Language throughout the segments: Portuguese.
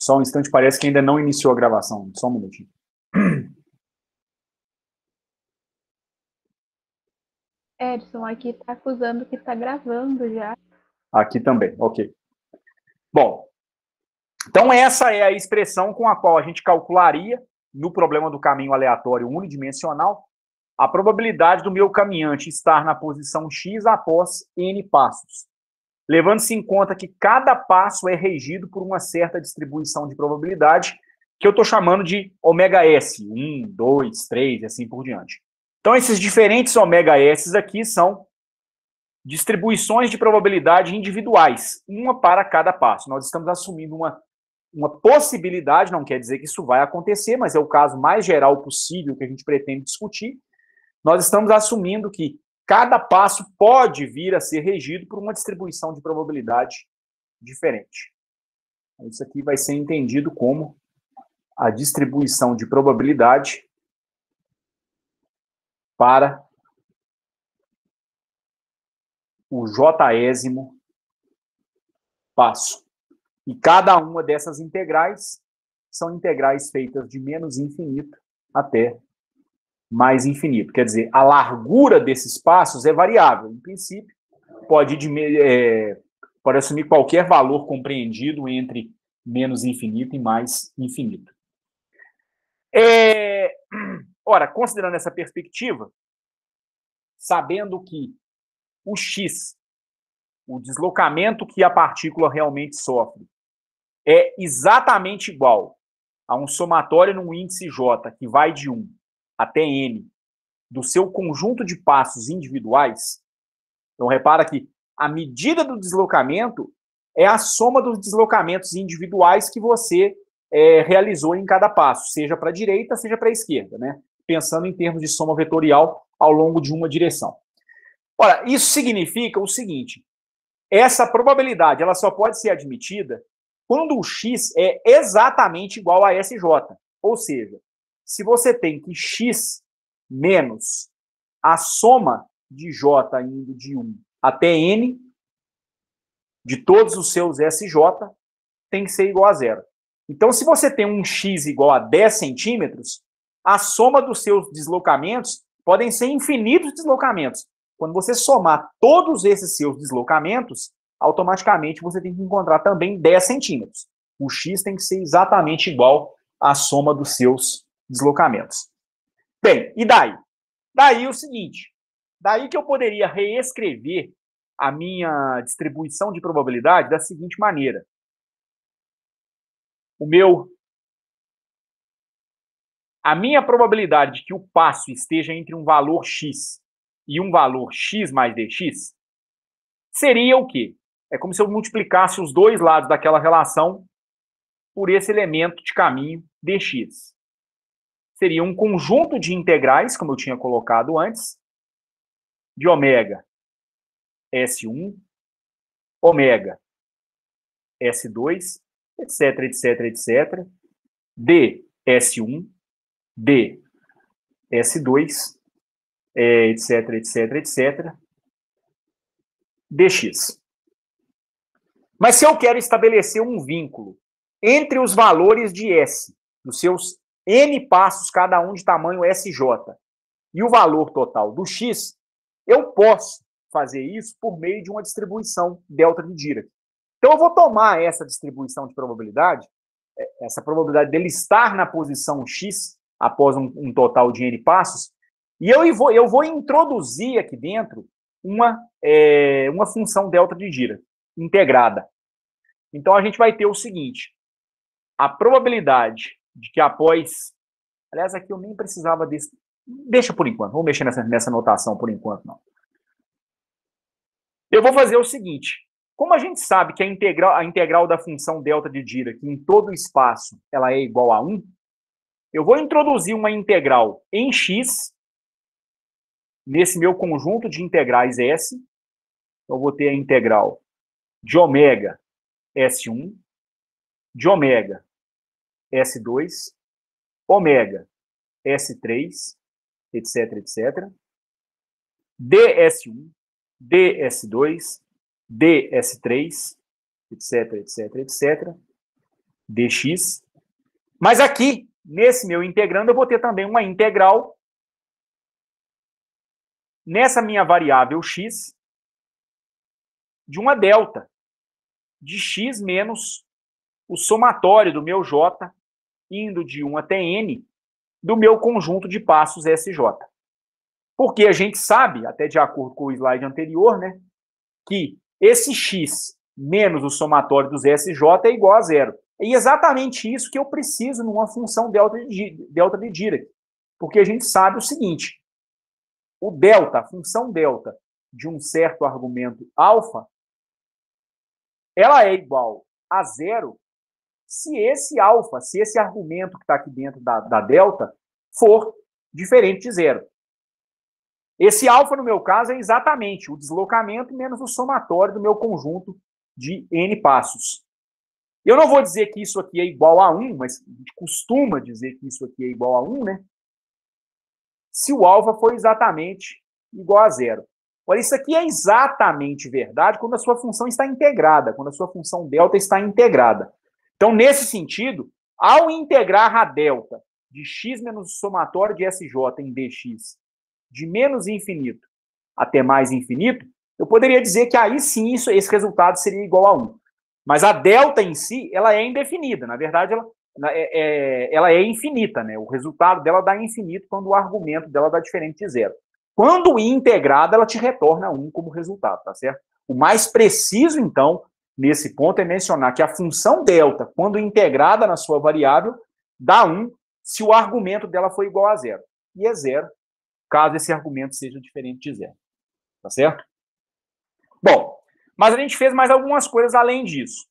Só um instante, parece que ainda não iniciou a gravação. Só um minutinho. Edson, aqui está acusando que está gravando já. Aqui também, ok. Bom, então essa é a expressão com a qual a gente calcularia, no problema do caminho aleatório unidimensional, a probabilidade do meu caminhante estar na posição X após N passos, levando-se em conta que cada passo é regido por uma certa distribuição de probabilidade, que eu estou chamando de ômega-S, 1, 2, 3 e assim por diante. Então, esses diferentes ômega-S aqui são distribuições de probabilidade individuais, uma para cada passo. Nós estamos assumindo uma possibilidade, não quer dizer que isso vai acontecer, mas é o caso mais geral possível que a gente pretende discutir. Nós estamos assumindo que cada passo pode vir a ser regido por uma distribuição de probabilidade diferente. Isso aqui vai ser entendido como a distribuição de probabilidade para o jésimo passo. E cada uma dessas integrais são integrais feitas de menos infinito até mais infinito. Quer dizer, a largura desses passos é variável. Em princípio, pode assumir qualquer valor compreendido entre menos infinito e mais infinito. Ora, considerando essa perspectiva, sabendo que o x, o deslocamento que a partícula realmente sofre, é exatamente igual a um somatório num índice j que vai de 1 até n do seu conjunto de passos individuais. Então, repara que a medida do deslocamento é a soma dos deslocamentos individuais que você realizou em cada passo, seja para a direita, seja para a esquerda, né? Pensando em termos de soma vetorial ao longo de uma direção. Ora, isso significa o seguinte: essa probabilidade ela só pode ser admitida quando o x é exatamente igual a SJ. Ou seja, se você tem que x menos a soma de j indo de 1 até n, de todos os seus SJ, tem que ser igual a zero. Então, se você tem um x igual a 10 centímetros, a soma dos seus deslocamentos podem ser infinitos deslocamentos. Quando você somar todos esses seus deslocamentos, automaticamente você tem que encontrar também 10 centímetros. O x tem que ser exatamente igual à soma dos seus deslocamentos. Bem, e daí? Daí o seguinte, daí que eu poderia reescrever a minha distribuição de probabilidade da seguinte maneira. A minha probabilidade de que o passo esteja entre um valor x e um valor x mais dx seria o quê? É como se eu multiplicasse os dois lados daquela relação por esse elemento de caminho dx. Seria um conjunto de integrais, como eu tinha colocado antes, de ômega S1, ômega S2, etc, etc, etc, d S1, d S2, etc, etc, etc, dx. Mas se eu quero estabelecer um vínculo entre os valores de S, dos seus n passos, cada um de tamanho SJ, e o valor total do x, eu posso fazer isso por meio de uma distribuição delta de Dirac. Então, eu vou tomar essa distribuição de probabilidade, essa probabilidade dele estar na posição x após um total de n passos, e eu vou introduzir aqui dentro uma função delta de Dirac integrada. Então, a gente vai ter o seguinte: a probabilidade de que após... Aliás, aqui eu nem precisava desse... Deixa por enquanto, vou mexer nessa notação por enquanto, não. Eu vou fazer o seguinte: como a gente sabe que a integral da função delta de Dirac em todo o espaço ela é igual a 1, eu vou introduzir uma integral em x, nesse meu conjunto de integrais S. Eu vou ter a integral de ômega S1, de ômega S2, ômega S3, etc, etc, ds1, ds2, ds3, etc, etc, etc, dx. Mas aqui, nesse meu integrando, eu vou ter também uma integral nessa minha variável x de uma delta de x menos o somatório do meu j, indo de 1 até n, do meu conjunto de passos SJ. Porque a gente sabe, até de acordo com o slide anterior, né, que esse x menos o somatório dos SJ é igual a zero. É exatamente isso que eu preciso numa função delta de Dirac. Porque a gente sabe o seguinte, o delta, a função delta de um certo argumento alfa, ela é igual a zero se esse alfa, se esse argumento que está aqui dentro da delta for diferente de zero. Esse alfa, no meu caso, é exatamente o deslocamento menos o somatório do meu conjunto de n passos. Eu não vou dizer que isso aqui é igual a 1, mas a gente costuma dizer que isso aqui é igual a 1, né? Se o alfa for exatamente igual a zero. Olha, isso aqui é exatamente verdade quando a sua função está integrada, quando a sua função delta está integrada. Então, nesse sentido, ao integrar a delta de x menos o somatório de SJ em dx de menos infinito até mais infinito, eu poderia dizer que aí sim esse resultado seria igual a 1. Mas a delta em si, ela é indefinida. Na verdade, ela é infinita, né? O resultado dela dá infinito quando o argumento dela dá diferente de zero. Quando integrada, ela te retorna 1 como resultado, tá certo? O mais preciso, então, nesse ponto é mencionar que a função delta, quando integrada na sua variável, dá 1 se o argumento dela for igual a zero. E é zero caso esse argumento seja diferente de zero. Tá certo? Bom, mas a gente fez mais algumas coisas além disso.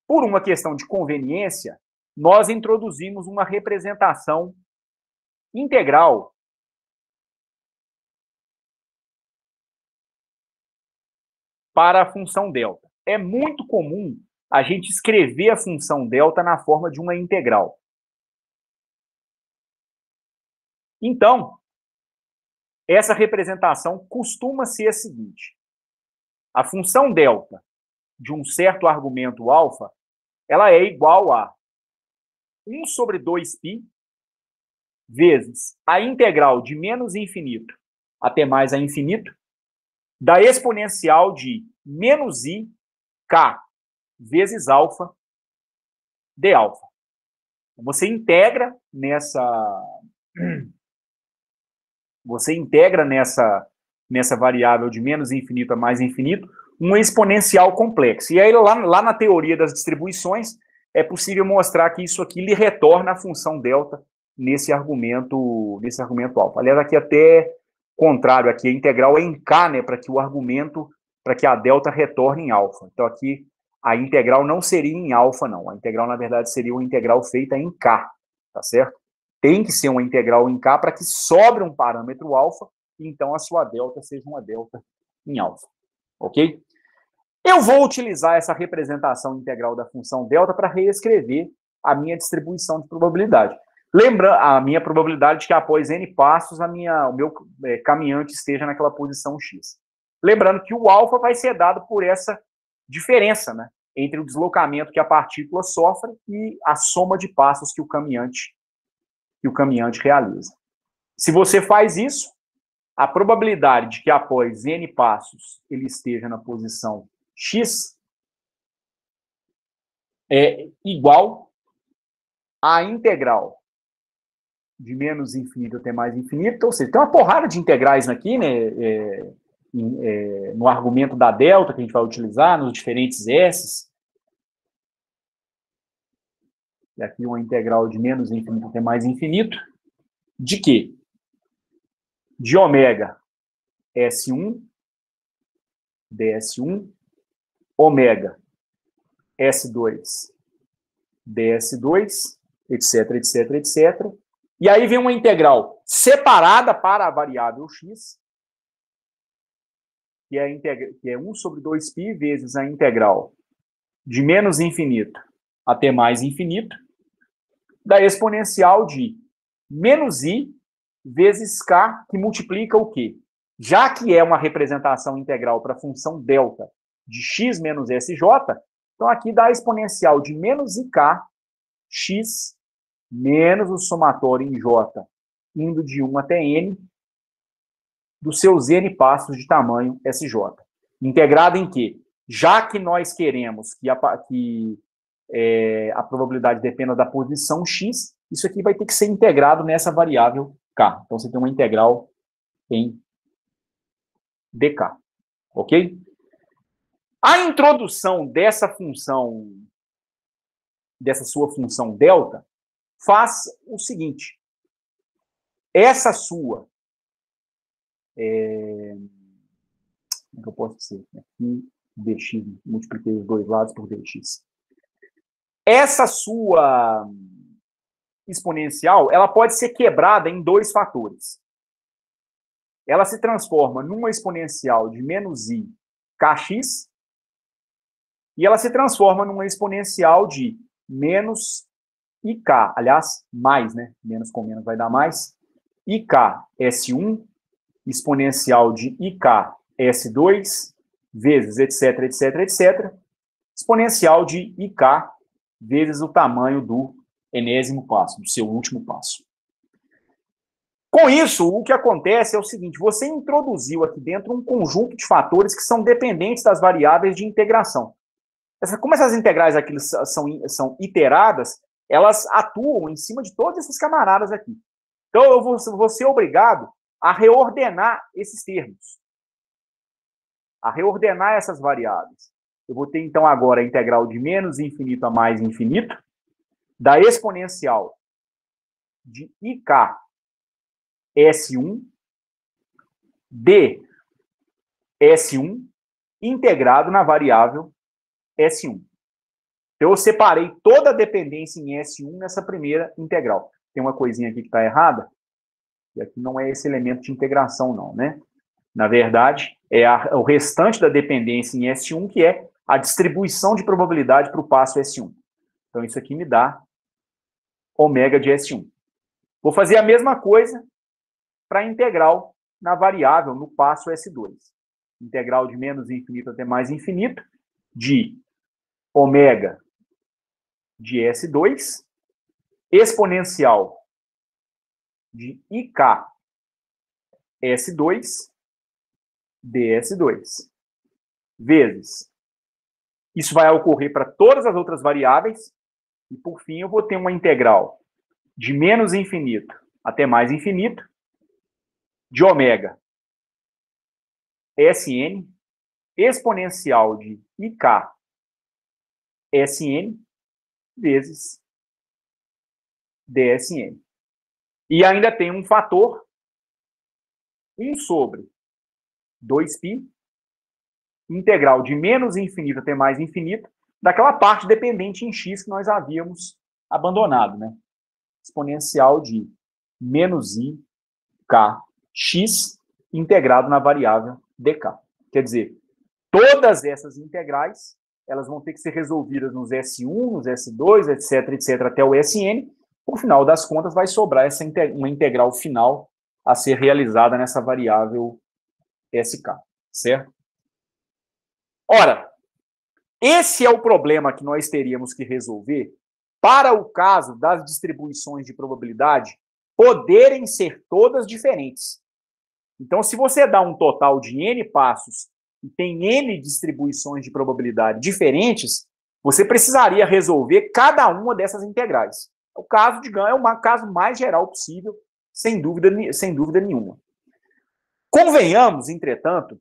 Por uma questão de conveniência, nós introduzimos uma representação integral para a função delta. É muito comum a gente escrever a função delta na forma de uma integral. Então, essa representação costuma ser a seguinte. A função delta de um certo argumento alfa, ela é igual a 1 sobre 2π vezes a integral de menos infinito até mais a infinito da exponencial de menos i k vezes alfa de alfa. Você integra nessa variável de menos infinito a mais infinito uma exponencial complexa. E aí, lá na teoria das distribuições, é possível mostrar que isso aqui lhe retorna a função delta nesse argumento alfa. Aliás, aqui até contrário, aqui a integral é em k, né, para que a delta retorne em alfa. Então, aqui a integral não seria em alfa, não. A integral, na verdade, seria uma integral feita em k, tá certo? Tem que ser uma integral em k para que sobre um parâmetro alfa, e então a sua delta seja uma delta em alfa. Ok? Eu vou utilizar essa representação integral da função delta para reescrever a minha distribuição de probabilidade. Lembra a minha probabilidade de que após n passos o meu caminhante esteja naquela posição x. Lembrando que o alfa vai ser dado por essa diferença, né, entre o deslocamento que a partícula sofre e a soma de passos que o caminhante realiza. Se você faz isso, a probabilidade de que após n passos ele esteja na posição x é igual à integral de menos infinito até mais infinito, ou seja, tem uma porrada de integrais aqui, né, no argumento da delta que a gente vai utilizar, nos diferentes s's. E aqui uma integral de menos infinito até mais infinito. De quê? De ômega S1, ds1, ômega S2, ds2, etc, etc, etc. E aí vem uma integral separada para a variável x, que é 1 sobre 2π vezes a integral de menos infinito até mais infinito, da exponencial de menos i vezes k, que multiplica o quê? Já que é uma representação integral para a função delta de x menos sj, então aqui dá a exponencial de menos ik x menos o somatório em j, indo de 1 até n, dos seus n passos de tamanho Sj. Integrado em quê? Já que nós queremos que a probabilidade dependa da posição x, isso aqui vai ter que ser integrado nessa variável k. Então, você tem uma integral em dk. Ok? A introdução dessa função, dessa sua função delta, faz o seguinte. Essa sua... como que eu posso dizer? Aqui, dx, multipliquei os dois lados por dx. Essa sua exponencial, ela pode ser quebrada em dois fatores. Ela se transforma numa exponencial de menos i kx e ela se transforma numa exponencial de menos ik, aliás, mais, né? Menos com menos vai dar mais. Ik S1, exponencial de ik S2, vezes etc, etc, etc, exponencial de ik vezes o tamanho do enésimo passo, do seu último passo. Com isso, o que acontece é o seguinte, você introduziu aqui dentro um conjunto de fatores que são dependentes das variáveis de integração. Como essas integrais aqui são iteradas, elas atuam em cima de todos esses camaradas aqui. Então, eu vou ser obrigado a reordenar esses termos, a reordenar essas variáveis. Eu vou ter, então, agora a integral de menos infinito a mais infinito, da exponencial de ik S1, de S1, integrado na variável S1. Então, eu separei toda a dependência em S1 nessa primeira integral. Tem uma coisinha aqui que está errada, e aqui não é esse elemento de integração, não, né? Na verdade, é o restante da dependência em S1, que é a distribuição de probabilidade para o passo S1. Então, isso aqui me dá ômega de S1. Vou fazer a mesma coisa para a integral na variável, no passo S2. Integral de menos infinito até mais infinito, de ômega de S2, exponencial de ik S2, ds2, vezes. Isso vai ocorrer para todas as outras variáveis, e por fim eu vou ter uma integral de menos infinito até mais infinito, de ômega Sn, exponencial de ik Sn, vezes dsn. E ainda tem um fator, 1 sobre 2π, integral de menos infinito até mais infinito, daquela parte dependente em x que nós havíamos abandonado, né? Exponencial de menos i kx integrado na variável dk. Quer dizer, todas essas integrais, elas vão ter que ser resolvidas nos S1, nos S2, etc, etc, até o Sn. No final das contas, vai sobrar uma integral final a ser realizada nessa variável sk, certo? Ora, esse é o problema que nós teríamos que resolver para o caso das distribuições de probabilidade poderem ser todas diferentes. Então, se você dá um total de n passos e tem n distribuições de probabilidade diferentes, você precisaria resolver cada uma dessas integrais. O caso de Gann é o caso mais geral possível, sem dúvida nenhuma. Convenhamos, entretanto,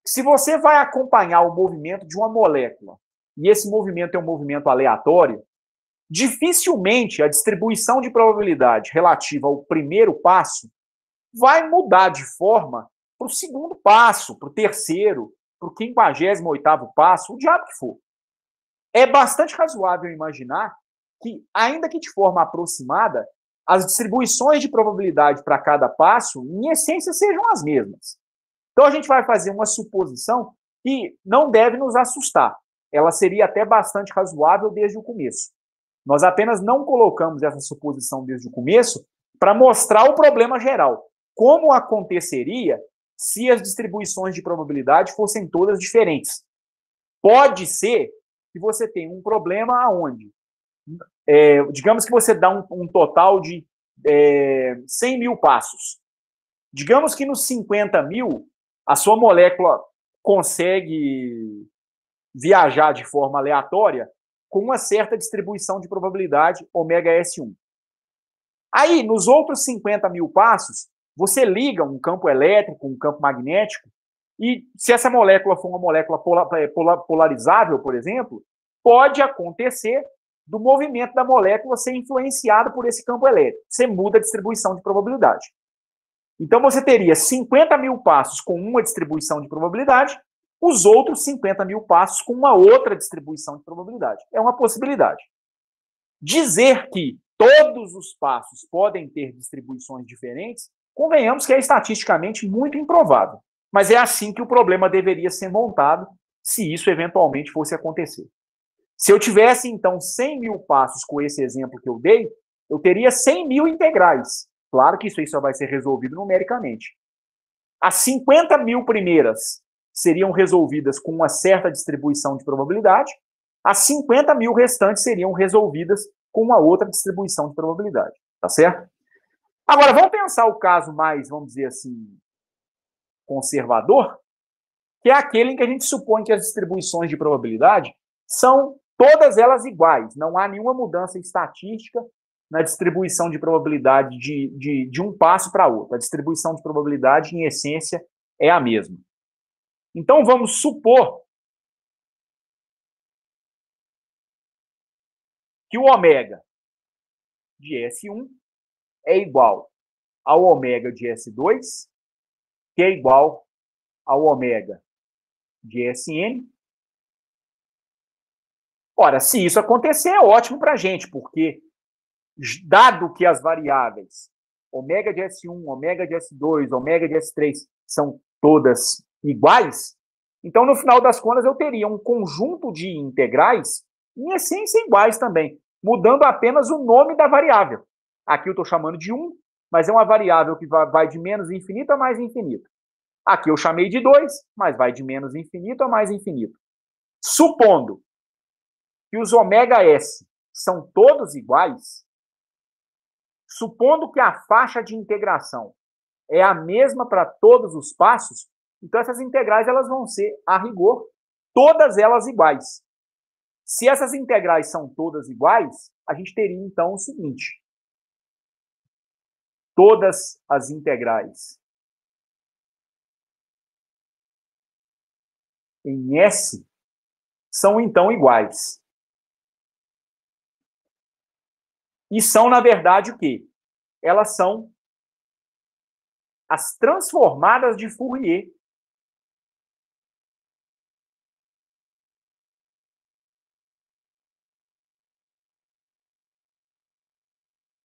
que se você vai acompanhar o movimento de uma molécula, e esse movimento é um movimento aleatório, dificilmente a distribuição de probabilidade relativa ao primeiro passo vai mudar de forma para o segundo passo, para o terceiro, para o 58º passo, o diabo que for. É bastante razoável imaginar que, ainda que de forma aproximada, as distribuições de probabilidade para cada passo, em essência, sejam as mesmas. Então, a gente vai fazer uma suposição que não deve nos assustar. Ela seria até bastante razoável desde o começo. Nós apenas não colocamos essa suposição desde o começo para mostrar o problema geral. Como aconteceria se as distribuições de probabilidade fossem todas diferentes? Pode ser que você tenha um problema onde digamos que você dá um total de 100 mil passos. Digamos que nos 50 mil, a sua molécula consegue viajar de forma aleatória com uma certa distribuição de probabilidade ômega S1. Aí, nos outros 50 mil passos, você liga um campo elétrico, um campo magnético, e se essa molécula for uma molécula polarizável, por exemplo, pode acontecer do movimento da molécula ser influenciado por esse campo elétrico. Você muda a distribuição de probabilidade. Então, você teria 50 mil passos com uma distribuição de probabilidade, os outros 50 mil passos com uma outra distribuição de probabilidade. É uma possibilidade. Dizer que todos os passos podem ter distribuições diferentes, convenhamos que é estatisticamente muito improvável. Mas é assim que o problema deveria ser montado, se isso eventualmente fosse acontecer. Se eu tivesse, então, 100 mil passos com esse exemplo que eu dei, eu teria 100 mil integrais. Claro que isso aí só vai ser resolvido numericamente. As 50 mil primeiras seriam resolvidas com uma certa distribuição de probabilidade, as 50 mil restantes seriam resolvidas com uma outra distribuição de probabilidade. Tá certo? Agora, vamos pensar o caso mais, vamos dizer assim, conservador, que é aquele em que a gente supõe que as distribuições de probabilidade são todas elas iguais, não há nenhuma mudança estatística na distribuição de probabilidade de um passo para outro. A distribuição de probabilidade, em essência, é a mesma. Então, vamos supor que o ômega de S1 é igual ao ômega de S2, que é igual ao ômega de Sn. Ora, se isso acontecer, é ótimo para a gente, porque dado que as variáveis ômega de S1, ômega de S2, ômega de S3 são todas iguais, então, no final das contas, eu teria um conjunto de integrais, em essência, iguais também, mudando apenas o nome da variável. Aqui eu estou chamando de 1, mas é uma variável que vai de menos infinito a mais infinito. Aqui eu chamei de 2, mas vai de menos infinito a mais infinito. Supondo que os ômega S são todos iguais, supondo que a faixa de integração é a mesma para todos os passos, então essas integrais elas vão ser, a rigor, todas elas iguais. Se essas integrais são todas iguais, a gente teria então o seguinte: todas as integrais em S são então iguais. E são, na verdade, o quê? Elas são as transformadas de Fourier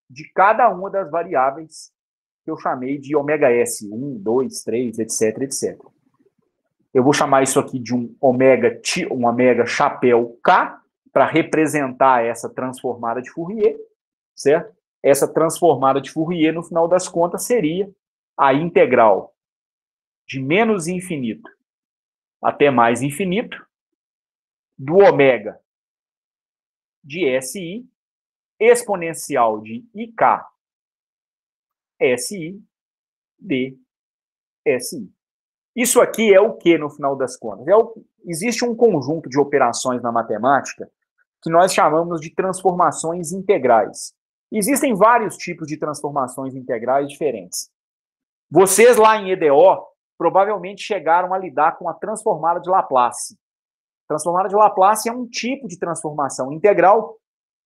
de cada uma das variáveis que eu chamei de ômega S, 1, 2, 3, etc, etc. Eu vou chamar isso aqui de um ômega chapéu K, para representar essa transformada de Fourier, certo? Essa transformada de Fourier, no final das contas, seria a integral de menos infinito até mais infinito do ômega de SI exponencial de IK SI dSI. Isso aqui é o que, no final das contas? Existe um conjunto de operações na matemática que nós chamamos de transformações integrais. Existem vários tipos de transformações integrais diferentes. Vocês lá em EDO provavelmente chegaram a lidar com a transformada de Laplace. Transformada de Laplace é um tipo de transformação integral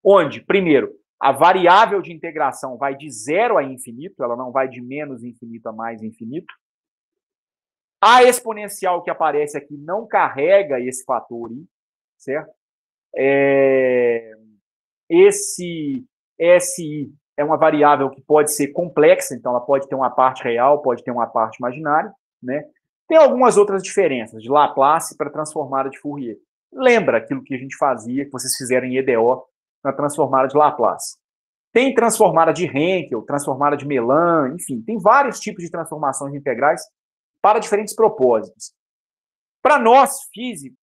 onde, primeiro, a variável de integração vai de 0 a infinito, ela não vai de menos infinito a mais infinito. A exponencial que aparece aqui não carrega esse fator I, certo? Esse SI é uma variável que pode ser complexa, então ela pode ter uma parte real, pode ter uma parte imaginária, né? Tem algumas outras diferenças de Laplace para transformada de Fourier. Lembra aquilo que a gente fazia, que vocês fizeram em EDO, na transformada de Laplace. Tem transformada de Henkel, transformada de Melan, enfim, tem vários tipos de transformações integrais para diferentes propósitos. Para nós, físicos,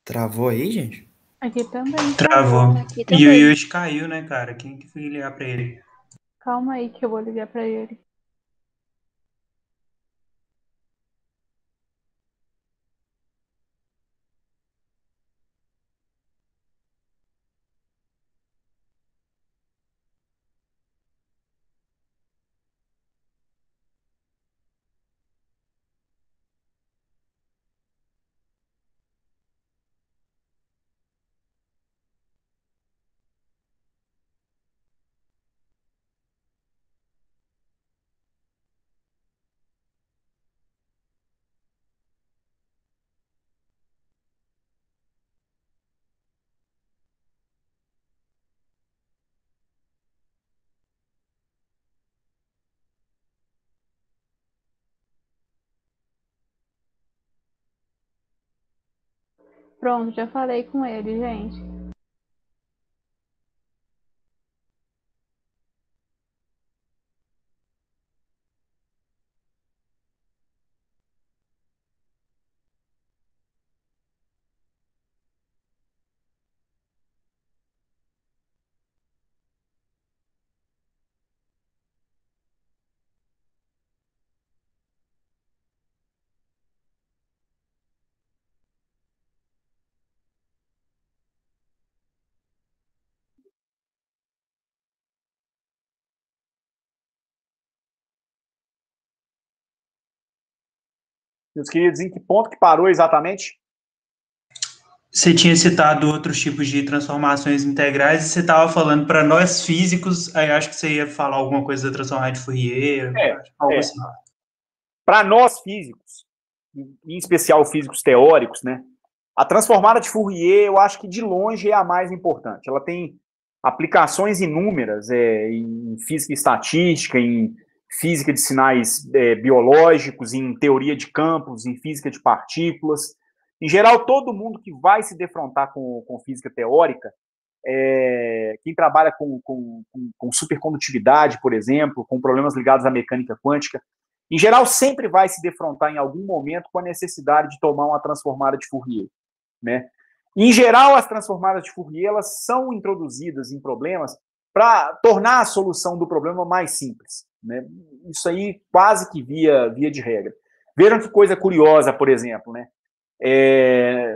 Travou aí, gente? Aqui também. Travou. Aqui E o também. Yoshi caiu, né, cara? Quem que foi ligar pra ele? Calma aí que eu vou ligar pra ele. Pronto, já falei com ele, gente. Meus queridos, em que ponto que parou exatamente? Você tinha citado outros tipos de transformações integrais e você estava falando para nós físicos, aí acho que você ia falar alguma coisa da transformada de Fourier, algo assim. Para nós físicos, em especial físicos teóricos, né, a transformada de Fourier, eu acho que de longe é a mais importante. Ela tem aplicações inúmeras em física e estatística, em física de sinais biológicos, em teoria de campos, em física de partículas. Em geral, todo mundo que vai se defrontar com física teórica, quem trabalha com supercondutividade, por exemplo, com problemas ligados à mecânica quântica, em geral, sempre vai se defrontar em algum momento com a necessidade de tomar uma transformada de Fourier, né? Em geral, as transformadas de Fourier elas são introduzidas em problemas para tornar a solução do problema mais simples, né? Isso aí quase que via de regra. Vejam que coisa curiosa, por exemplo, né?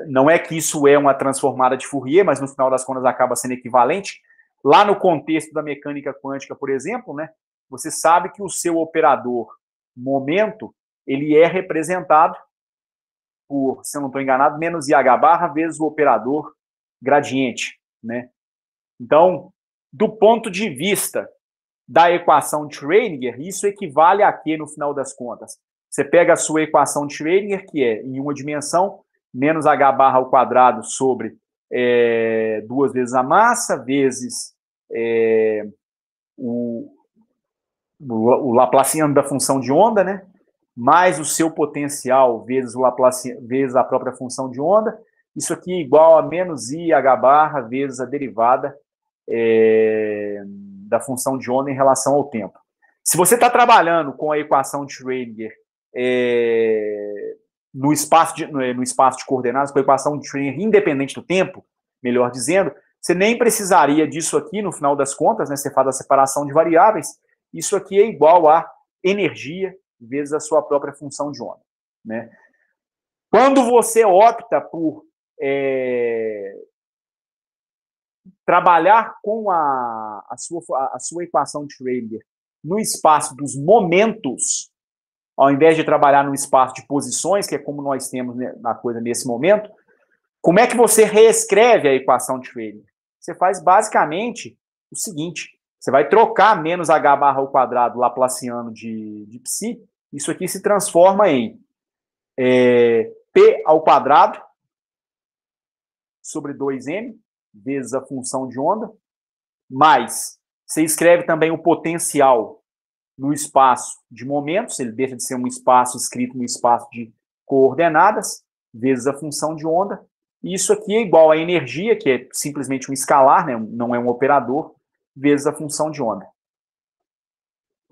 Não é que isso é uma transformada de Fourier, mas no final das contas acaba sendo equivalente. Lá no contexto da mecânica quântica, por exemplo, né? Você sabe que o seu operador momento, ele é representado por, se eu não estou enganado, menos IH barra vezes o operador gradiente, né? Então, do ponto de vista da equação de Schrödinger, isso equivale a quê no final das contas? Você pega a sua equação de Schrödinger, que é em uma dimensão, menos H barra ao quadrado sobre 2 vezes a massa, vezes o Laplaciano da função de onda, né? Mais o seu potencial vezes o Laplaciano, vezes a própria função de onda. Isso aqui é igual a menos I H barra vezes a derivada da função de onda em relação ao tempo. Se você está trabalhando com a equação de Schrödinger no espaço de coordenadas, com a equação de Schrödinger independente do tempo, melhor dizendo, você nem precisaria disso aqui no final das contas, né? Você faz a separação de variáveis. Isso aqui é igual a energia vezes a sua própria função de onda, né? Quando você opta por trabalhar com a sua equação de Schrödinger no espaço dos momentos, ao invés de trabalhar no espaço de posições, que é como nós temos na coisa nesse momento, como é que você reescreve a equação de Schrödinger? Você faz basicamente o seguinte: você vai trocar menos H barra ao quadrado Laplaciano de psi, isso aqui se transforma em P ao quadrado sobre 2m, vezes a função de onda, mais, você escreve também o potencial no espaço de momentos, ele deixa de ser um espaço escrito no espaço de coordenadas, vezes a função de onda, e isso aqui é igual à energia, que é simplesmente um escalar, né, não é um operador, vezes a função de onda.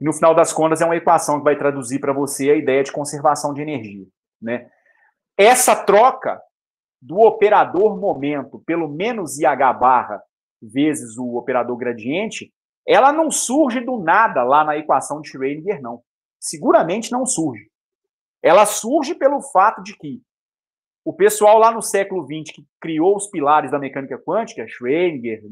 No final das contas, é uma equação que vai traduzir para você a ideia de conservação de energia, né? Essa troca do operador momento pelo menos IH barra vezes o operador gradiente, ela não surge do nada lá na equação de Schrödinger, não. Seguramente não surge. Ela surge pelo fato de que o pessoal lá no século XX que criou os pilares da mecânica quântica, Schrödinger,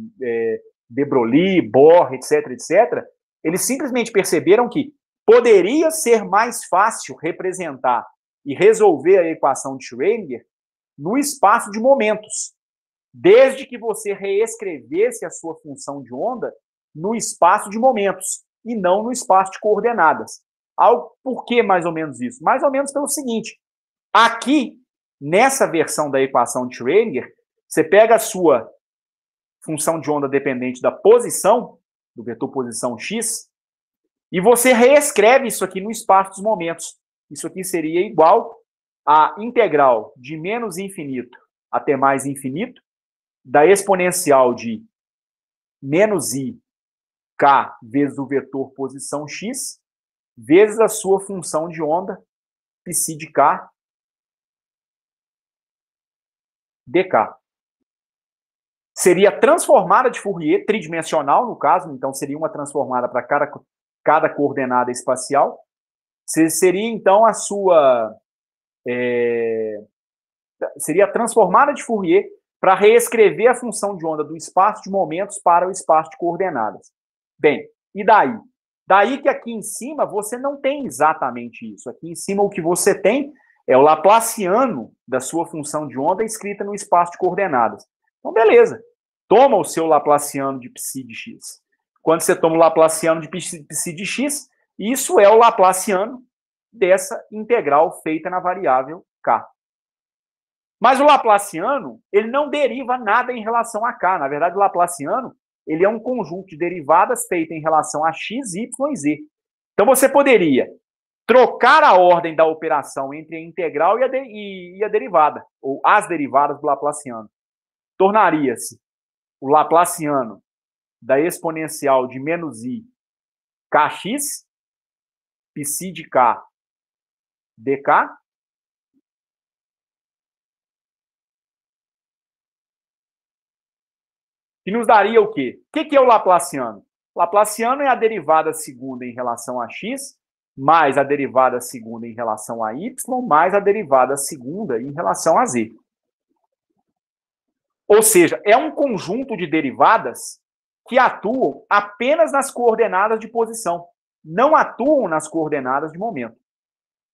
de Broglie, Bohr, etc., etc., eles simplesmente perceberam que poderia ser mais fácil representar e resolver a equação de Schrödinger no espaço de momentos, desde que você reescrevesse a sua função de onda no espaço de momentos e não no espaço de coordenadas. Por que mais ou menos isso? Mais ou menos pelo seguinte, aqui, nessa versão da equação de Schrödinger, você pega a sua função de onda dependente da posição, do vetor posição x, e você reescreve isso aqui no espaço dos momentos. Isso aqui seria igual a integral de menos infinito até mais infinito, da exponencial de menos i k vezes o vetor posição x, vezes a sua função de onda, psi de k, dk. Seria transformada de Fourier, tridimensional, no caso, então seria uma transformada para cada coordenada espacial. Seria, então, a sua... seria transformada de Fourier para reescrever a função de onda do espaço de momentos para o espaço de coordenadas. Bem, e daí? Daí que aqui em cima você não tem exatamente isso. Aqui em cima o que você tem é o Laplaciano da sua função de onda escrita no espaço de coordenadas. Então, beleza. Toma o seu Laplaciano de psi de x. Quando você toma o Laplaciano de psi de x, isso é o Laplaciano dessa integral feita na variável k. Mas o Laplaciano, ele não deriva nada em relação a k. Na verdade, o Laplaciano, ele é um conjunto de derivadas feita em relação a x, y e z. Então, você poderia trocar a ordem da operação entre a integral e a derivada, ou as derivadas do Laplaciano. Tornaria-se o Laplaciano da exponencial de menos i kx, psi de k, dk, que nos daria o quê? O que é o Laplaciano? O Laplaciano é a derivada segunda em relação a x, mais a derivada segunda em relação a y, mais a derivada segunda em relação a z. Ou seja, é um conjunto de derivadas que atuam apenas nas coordenadas de posição, não atuam nas coordenadas de momento.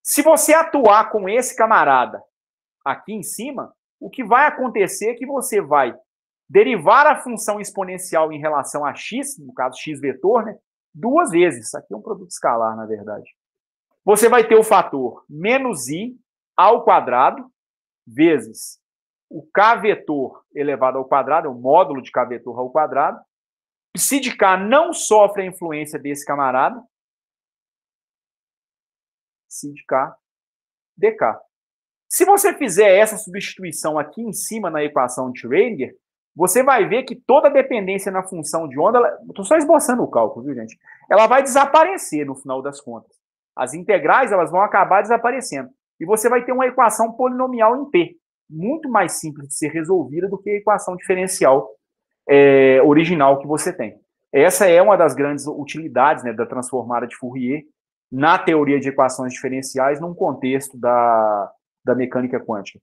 Se você atuar com esse camarada aqui em cima, o que vai acontecer é que você vai derivar a função exponencial em relação a x, no caso x vetor, né, duas vezes. Isso aqui é um produto escalar, na verdade. Você vai ter o fator menos i ao quadrado vezes o k vetor elevado ao quadrado, é o módulo de k vetor ao quadrado. Psi de k não sofre a influência desse camarada. Psi de k dk. Se você fizer essa substituição aqui em cima na equação de Schrödinger, você vai ver que toda dependência na função de onda, estou só esboçando o cálculo, viu, gente? Ela vai desaparecer no final das contas. As integrais elas vão acabar desaparecendo. E você vai ter uma equação polinomial em P, muito mais simples de ser resolvida do que a equação diferencial original que você tem. Essa é uma das grandes utilidades, né, da transformada de Fourier na teoria de equações diferenciais num contexto da mecânica quântica.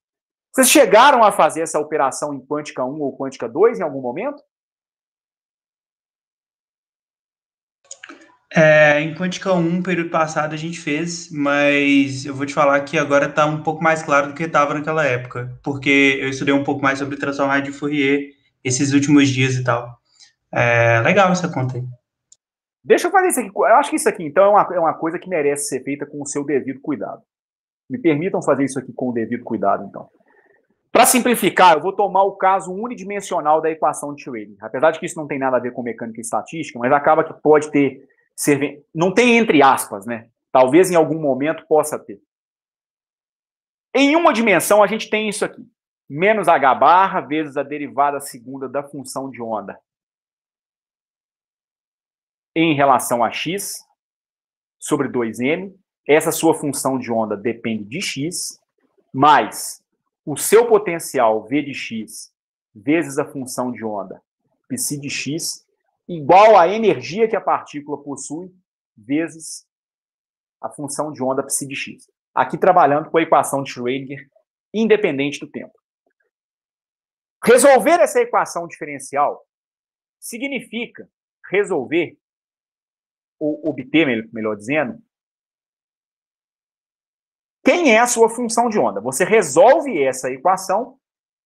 Vocês chegaram a fazer essa operação em quântica 1 ou quântica 2 em algum momento? Em quântica 1, período passado, a gente fez, mas eu vou te falar que agora está um pouco mais claro do que estava naquela época, porque eu estudei um pouco mais sobre transformada de Fourier esses últimos dias e tal. Legal essa conta aí. Deixa eu fazer isso aqui. Eu acho que isso aqui, então, é uma coisa que merece ser feita com o seu devido cuidado. Me permitam fazer isso aqui com o devido cuidado, então. Para simplificar, eu vou tomar o caso unidimensional da equação de Schrödinger. Apesar de que isso não tem nada a ver com mecânica e estatística, mas acaba que pode ter... Não tem entre aspas, né? Talvez em algum momento possa ter. Em uma dimensão, a gente tem isso aqui. Menos h barra vezes a derivada segunda da função de onda em relação a x sobre 2m. Essa sua função de onda depende de x, mais o seu potencial V de x vezes a função de onda psi de x igual à energia que a partícula possui vezes a função de onda psi de x. Aqui trabalhando com a equação de Schrödinger independente do tempo. Resolver essa equação diferencial significa resolver, ou obter, melhor dizendo, quem é a sua função de onda. Você resolve essa equação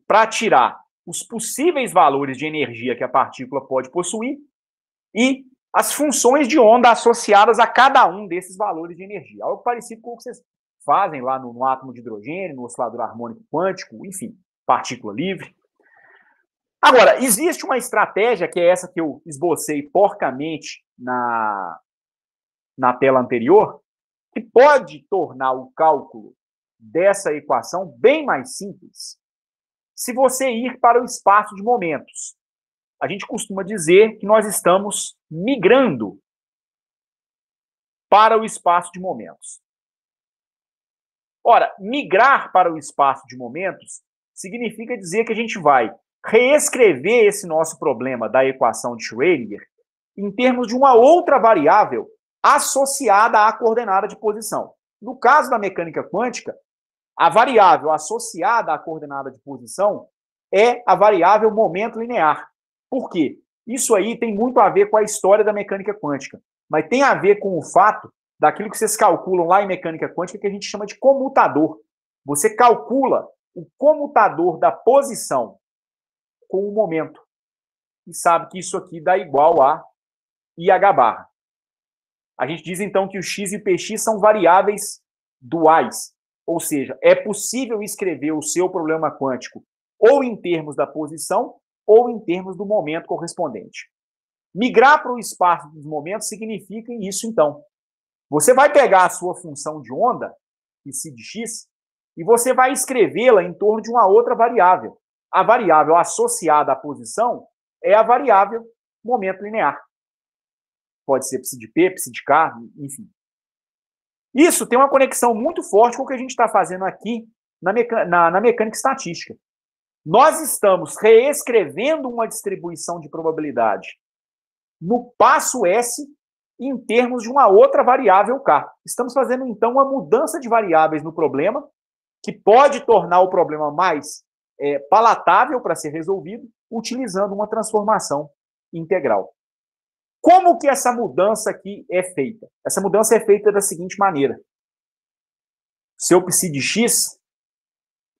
para tirar os possíveis valores de energia que a partícula pode possuir e as funções de onda associadas a cada um desses valores de energia. Algo parecido com o que vocês fazem lá no átomo de hidrogênio, no oscilador harmônico quântico, enfim, partícula livre. Agora, existe uma estratégia, que é essa que eu esbocei porcamente na tela anterior, que pode tornar o cálculo dessa equação bem mais simples se você ir para o espaço de momentos. A gente costuma dizer que nós estamos migrando para o espaço de momentos. Ora, migrar para o espaço de momentos significa dizer que a gente vai reescrever esse nosso problema da equação de Schrödinger em termos de uma outra variável associada à coordenada de posição. No caso da mecânica quântica, a variável associada à coordenada de posição é a variável momento linear. Por quê? Isso aí tem muito a ver com a história da mecânica quântica, mas tem a ver com o fato daquilo que vocês calculam lá em mecânica quântica que a gente chama de comutador. Você calcula o comutador da posição com o momento e sabe que isso aqui dá igual a IH barra. A gente diz então que o x e o px são variáveis duais, ou seja, é possível escrever o seu problema quântico ou em termos da posição ou em termos do momento correspondente. Migrar para o espaço dos momentos significa isso, então. Você vai pegar a sua função de onda, psi de x, e você vai escrevê-la em torno de uma outra variável. A variável associada à posição é a variável momento linear. Pode ser psi de p, psi de k, enfim. Isso tem uma conexão muito forte com o que a gente está fazendo aqui na mecânica estatística. Nós estamos reescrevendo uma distribuição de probabilidade no passo S em termos de uma outra variável K. Estamos fazendo, então, uma mudança de variáveis no problema que pode tornar o problema mais palatável para ser resolvido utilizando uma transformação integral. Como que essa mudança aqui é feita? Essa mudança é feita da seguinte maneira. Seu psi de x,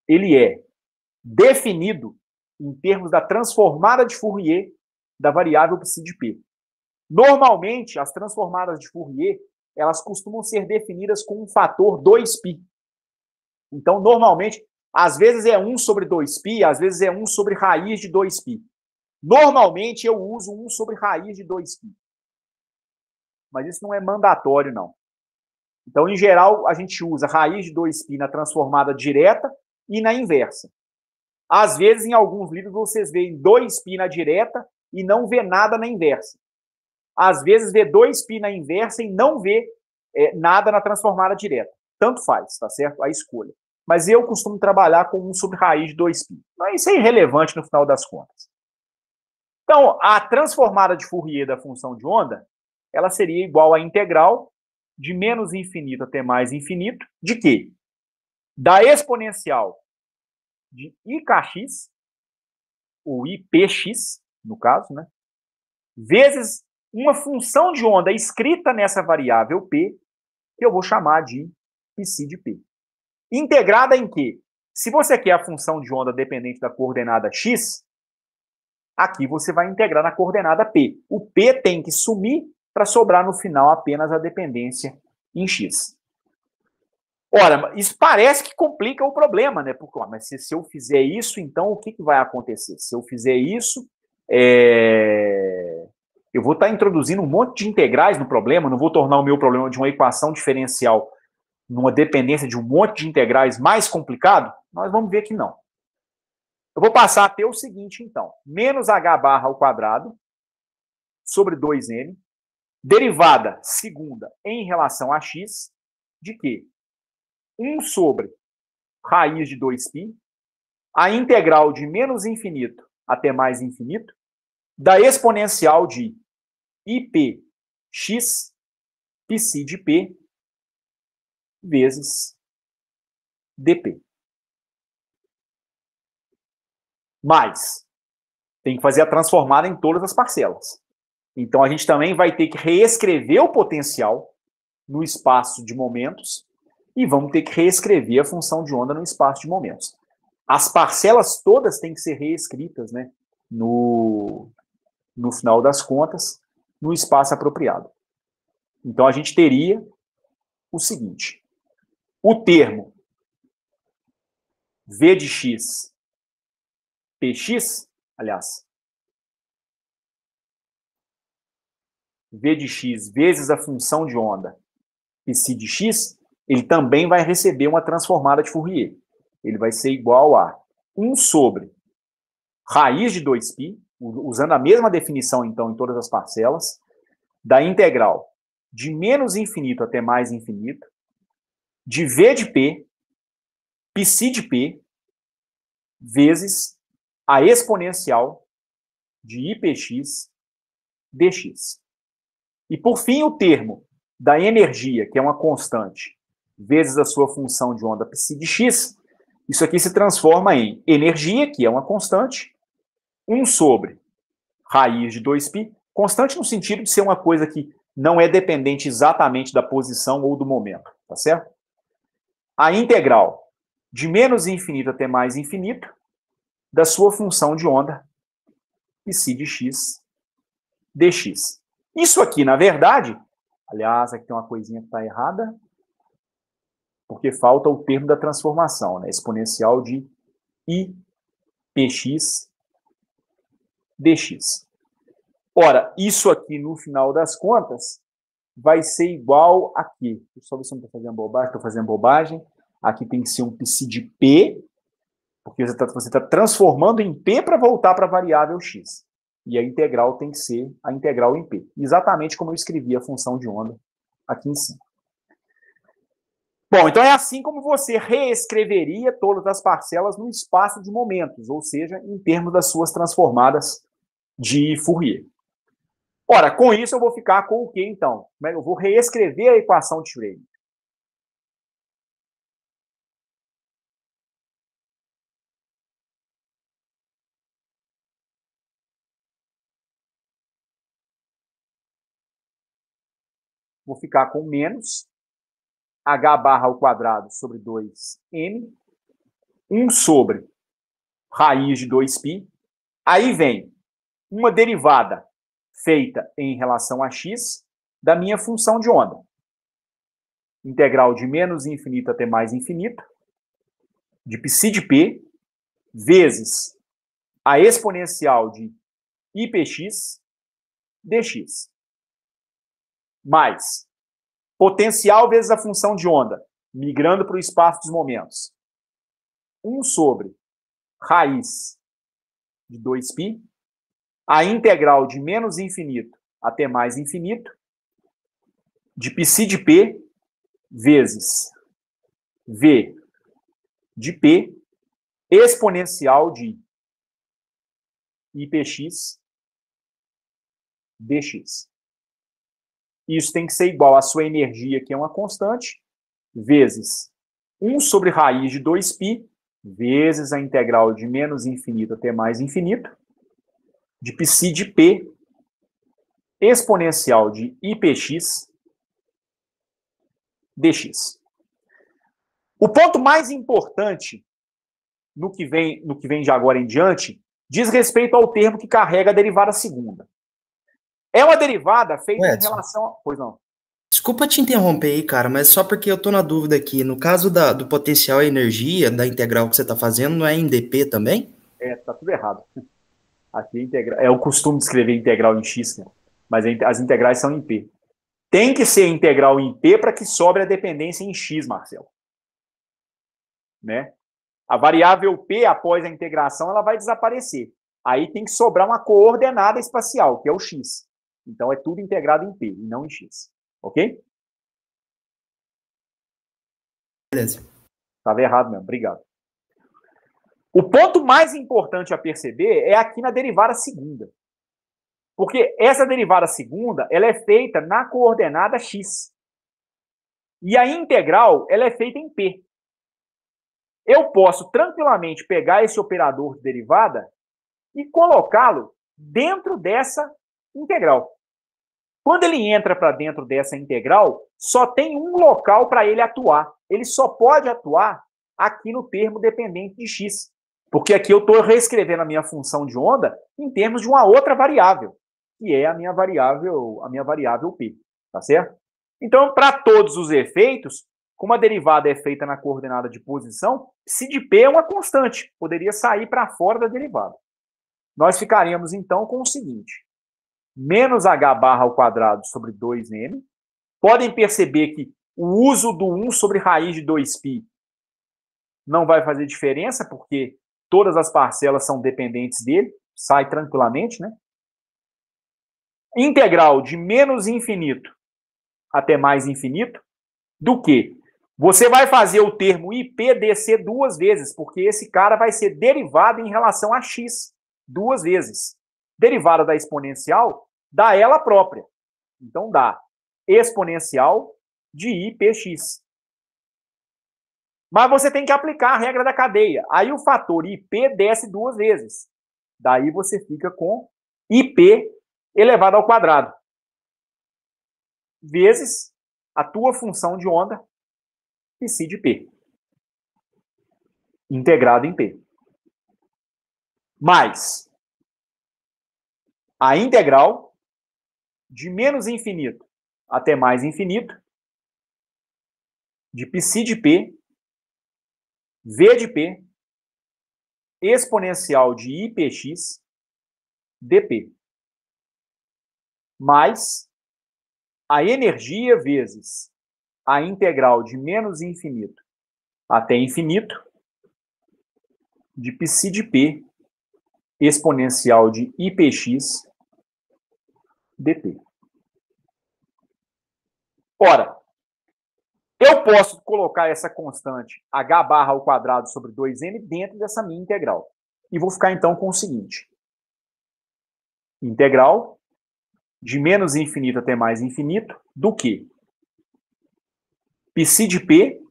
ele é definido em termos da transformada de Fourier da variável psi de p. Normalmente, as transformadas de Fourier, elas costumam ser definidas com um fator 2π. Então, normalmente, às vezes é 1 sobre 2π, às vezes é 1 sobre raiz de 2π. Normalmente, eu uso 1 sobre raiz de 2π. Mas isso não é mandatório, não. Então, em geral, a gente usa raiz de 2π na transformada direta e na inversa. Às vezes, em alguns livros, vocês veem 2π na direta e não vê nada na inversa. Às vezes, vê 2π na inversa e não vê nada na transformada direta. Tanto faz, tá certo? A escolha. Mas eu costumo trabalhar com 1 sobre raiz de 2π. Mas isso é irrelevante no final das contas. Então, a transformada de Fourier da função de onda, ela seria igual à integral de menos infinito até mais infinito, de quê? Da exponencial de ikx, ou ipx, no caso, né? Vezes uma função de onda escrita nessa variável p, que eu vou chamar de psi de p. Integrada em quê? Se você quer a função de onda dependente da coordenada x, aqui você vai integrar na coordenada p. O p tem que sumir para sobrar no final apenas a dependência em x. Ora, isso parece que complica o problema, né? Porque, mas se eu fizer isso, então o que vai acontecer? Se eu fizer isso, eu vou estar introduzindo um monte de integrais no problema, não vou tornar o meu problema de uma equação diferencial numa dependência de um monte de integrais mais complicado? Nós vamos ver que não. Eu vou passar a ter o seguinte, então. Menos h barra ao quadrado sobre 2n, derivada segunda em relação a x, de quê? 1 sobre raiz de 2π a integral de menos infinito até mais infinito da exponencial de IPx psi de P vezes dp. Mas tem que fazer a transformada em todas as parcelas. Então, a gente também vai ter que reescrever o potencial no espaço de momentos e vamos ter que reescrever a função de onda no espaço de momentos. As parcelas todas têm que ser reescritas, né, no final das contas, no espaço apropriado. Então, a gente teria o seguinte: o termo v de x px, aliás, v de x vezes a função de onda psi de x, ele também vai receber uma transformada de Fourier. Ele vai ser igual a 1 sobre raiz de 2π, usando a mesma definição, então, em todas as parcelas, da integral de menos infinito até mais infinito, de v de p, psi de p, vezes a exponencial de IPx dx. E, por fim, o termo da energia, que é uma constante, vezes a sua função de onda psi de x, isso aqui se transforma em energia, que é uma constante, 1 sobre raiz de 2π, constante no sentido de ser uma coisa que não é dependente exatamente da posição ou do momento, tá certo? A integral de menos infinito até mais infinito da sua função de onda psi de x dx. Isso aqui, na verdade, aliás, aqui tem uma coisinha que está errada, porque falta o termo da transformação, né? Exponencial de IPx dx. Ora, isso aqui, no final das contas, vai ser igual a quê? Deixa eu só ver se eu não estou fazendo bobagem. Estou fazendo bobagem. Aqui tem que ser um psi de P, porque você tá transformando em P para voltar para a variável x. E a integral tem que ser a integral em P. Exatamente como eu escrevi a função de onda aqui em cima. Bom, então é assim como você reescreveria todas as parcelas no espaço de momentos, ou seja, em termos das suas transformadas de Fourier. Ora, com isso eu vou ficar com o quê, então? Eu vou reescrever a equação de Schrödinger. Vou ficar com menos h barra ao quadrado sobre 2m, 1 sobre raiz de 2π. Aí vem uma derivada feita em relação a x da minha função de onda. Integral de menos infinito até mais infinito, de psi de p, vezes a exponencial de IPx dx. Mais potencial vezes a função de onda, migrando para o espaço dos momentos. 1 sobre raiz de 2π, a integral de menos infinito até mais infinito, de psi de p, vezes v de p, exponencial de IPx dx. Isso tem que ser igual à sua energia, que é uma constante, vezes 1 sobre raiz de 2π, vezes a integral de menos infinito até mais infinito, de psi de p, exponencial de IPx dx. O ponto mais importante no que vem de agora em diante diz respeito ao termo que carrega a derivada segunda. É uma derivada feita em relação a... Pois não. Desculpa te interromper aí, cara, mas só porque eu tô na dúvida aqui. No caso do potencial e energia, da integral que você tá fazendo, não é em dp também? Tá tudo errado. Aqui é o costume de escrever integral em x, né? Mas as integrais são em p. Tem que ser integral em p para que sobre a dependência em x, Marcelo. Né? A variável p, após a integração, ela vai desaparecer. Aí tem que sobrar uma coordenada espacial, que é o x. Então, é tudo integrado em p, e não em x. Ok? Beleza. Estava errado mesmo, obrigado. O ponto mais importante a perceber é aqui na derivada segunda. Porque essa derivada segunda, ela é feita na coordenada x. E a integral, ela é feita em p. Eu posso tranquilamente pegar esse operador de derivada e colocá-lo dentro dessa integral. Quando ele entra para dentro dessa integral, só tem um local para ele atuar. Ele só pode atuar aqui no termo dependente de x. Porque aqui eu estou reescrevendo a minha função de onda em termos de uma outra variável, que é a minha variável p. Tá certo? Então, para todos os efeitos, como a derivada é feita na coordenada de posição, psi de p é uma constante. Poderia sair para fora da derivada. Nós ficaríamos, então, com o seguinte. Menos h barra ao quadrado sobre 2m. Podem perceber que o uso do 1 sobre raiz de 2π não vai fazer diferença, porque todas as parcelas são dependentes dele. Sai tranquilamente, né? Integral de menos infinito até mais infinito do que? Você vai fazer o termo IP descer duas vezes, porque esse cara vai ser derivado em relação a x duas vezes. Derivada da exponencial dá ela própria. Então dá exponencial de IPx. Mas você tem que aplicar a regra da cadeia. Aí o fator IP desce duas vezes. Daí você fica com IP elevado ao quadrado. Vezes a tua função de onda, psi de P. Integrado em P. Mais a integral de menos infinito até mais infinito de psi de P, V de P, exponencial de IPx, dp. Mais a energia vezes a integral de menos infinito até infinito de psi de P, exponencial de IPx, dp. Ora, eu posso colocar essa constante h barra ao quadrado sobre 2m dentro dessa minha integral. E vou ficar, então, com o seguinte. Integral de menos infinito até mais infinito do que psi de P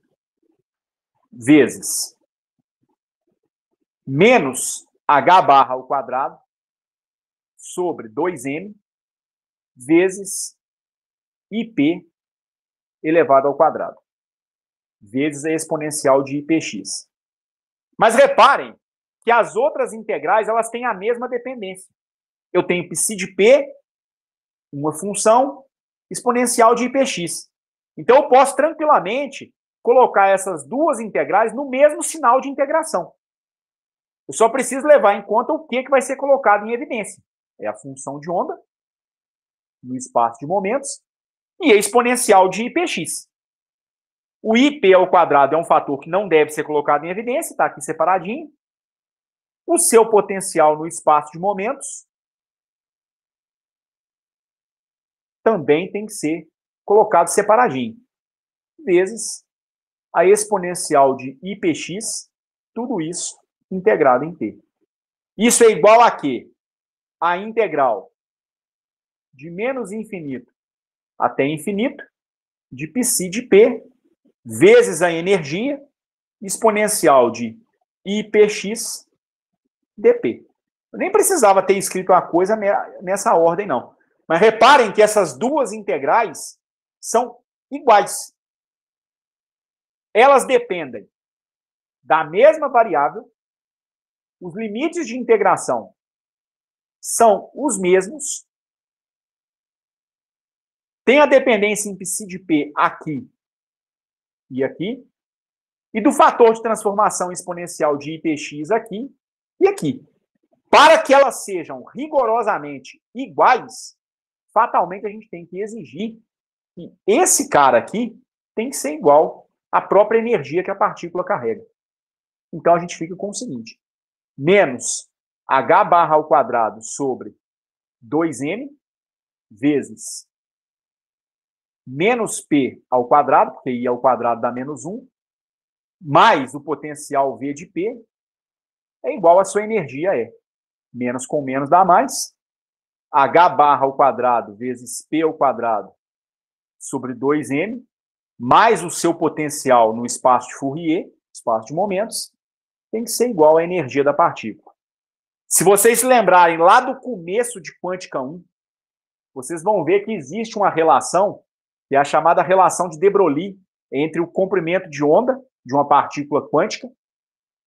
vezes menos h barra ao quadrado sobre 2m vezes IP elevado ao quadrado, vezes a exponencial de IPx. Mas reparem que as outras integrais elas têm a mesma dependência. Eu tenho psi de P, uma função exponencial de IPx. Então eu posso tranquilamente colocar essas duas integrais no mesmo sinal de integração. Eu só preciso levar em conta o que vai ser colocado em evidência. É a função de onda no espaço de momentos e a exponencial de IPx. O IP ao quadrado é um fator que não deve ser colocado em evidência, está aqui separadinho. O seu potencial no espaço de momentos também tem que ser colocado separadinho. Vezes a exponencial de IPx, tudo isso integrado em P. Isso é igual a quê? A integral de menos infinito até infinito de psi de P vezes a energia exponencial de IPx dp. Eu nem precisava ter escrito uma coisa nessa ordem, não. Mas reparem que essas duas integrais são iguais. Elas dependem da mesma variável, os limites de integração são os mesmos, tem a dependência em psi de P aqui e aqui, e do fator de transformação exponencial de IPx aqui e aqui. Para que elas sejam rigorosamente iguais, fatalmente a gente tem que exigir que esse cara aqui tem que ser igual à própria energia que a partícula carrega. Então a gente fica com o seguinte, menos h barra ao quadrado sobre 2m vezes menos p ao quadrado, porque i ao quadrado dá menos 1, mais o potencial v de p, é igual a sua energia é. Menos com menos dá mais. H barra ao quadrado vezes P ao quadrado sobre 2m, mais o seu potencial no espaço de Fourier, espaço de momentos, tem que ser igual à energia da partícula. Se vocês se lembrarem lá do começo de Quântica 1, vocês vão ver que existe uma relação, que é a chamada relação de de Broglie, entre o comprimento de onda de uma partícula quântica,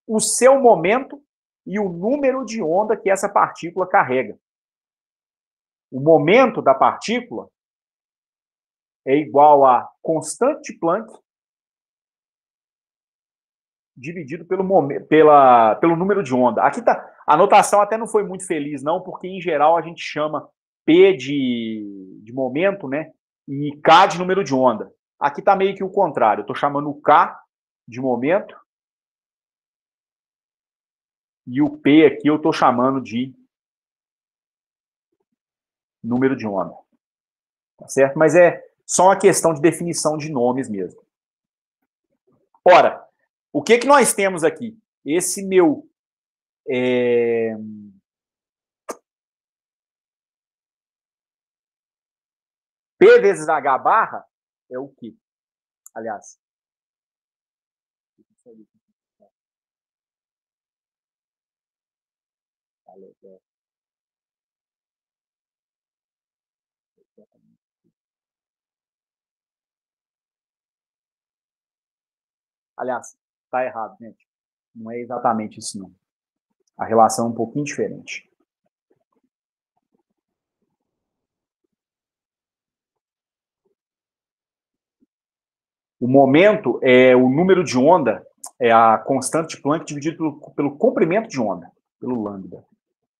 o seu momento e o número de onda que essa partícula carrega. O momento da partícula é igual a constante de Planck dividido pelo número de onda. Aqui tá, a notação até não foi muito feliz, não, porque em geral a gente chama P de momento, né, e K de número de onda. Aqui está meio que o contrário. Eu estou chamando o K de momento e o P aqui eu estou chamando de número de onda. Tá certo? Mas é só uma questão de definição de nomes mesmo. Ora, o que nós temos aqui? Esse meu... P vezes H barra é o quê? Aliás. Aliás, está errado, gente. Não é exatamente isso, não. A relação é um pouquinho diferente. O momento é o número de onda, é a constante de Planck dividido pelo comprimento de onda, pelo lambda.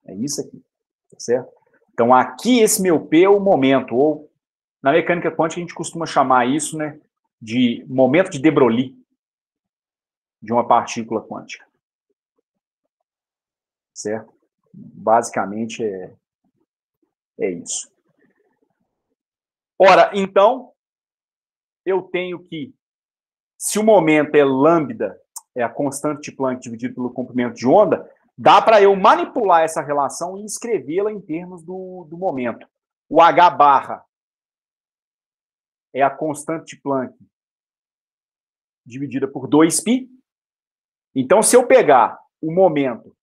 É isso aqui, tá certo? Então, aqui, esse meu P é o momento, ou na mecânica quântica a gente costuma chamar isso, né, de momento de de Broglie de uma partícula quântica. Certo? Basicamente é isso. Ora, então, eu tenho que, se o momento é lambda, é a constante de Planck dividido pelo comprimento de onda, dá para eu manipular essa relação e escrevê-la em termos do momento. O H barra é a constante de Planck dividida por 2π. Então, se eu pegar o momento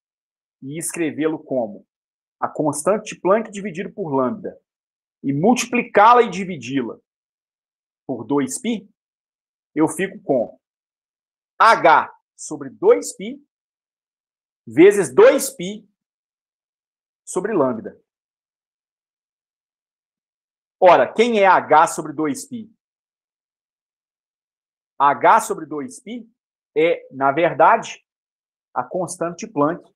e escrevê-lo como a constante de Planck dividido por lambda e multiplicá-la e dividi-la por 2π, eu fico com H sobre 2π vezes 2π sobre lambda. Ora, quem é H sobre 2π? H sobre 2π é, na verdade, a constante de Planck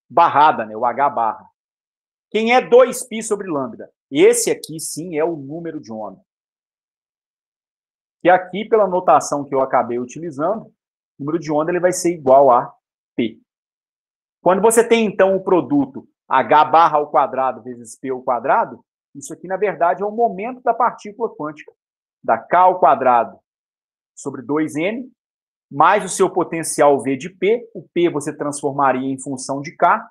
barrada, né, o H barra. Quem é 2π sobre lambda? Esse aqui, sim, é o número de onda. Que aqui, pela notação que eu acabei utilizando, o número de onda ele vai ser igual a P. Quando você tem, então, o produto H barra ao quadrado vezes P ao quadrado, isso aqui, na verdade, é o momento da partícula quântica. Da K ao quadrado sobre 2m, mais o seu potencial V de P. O P você transformaria em função de K,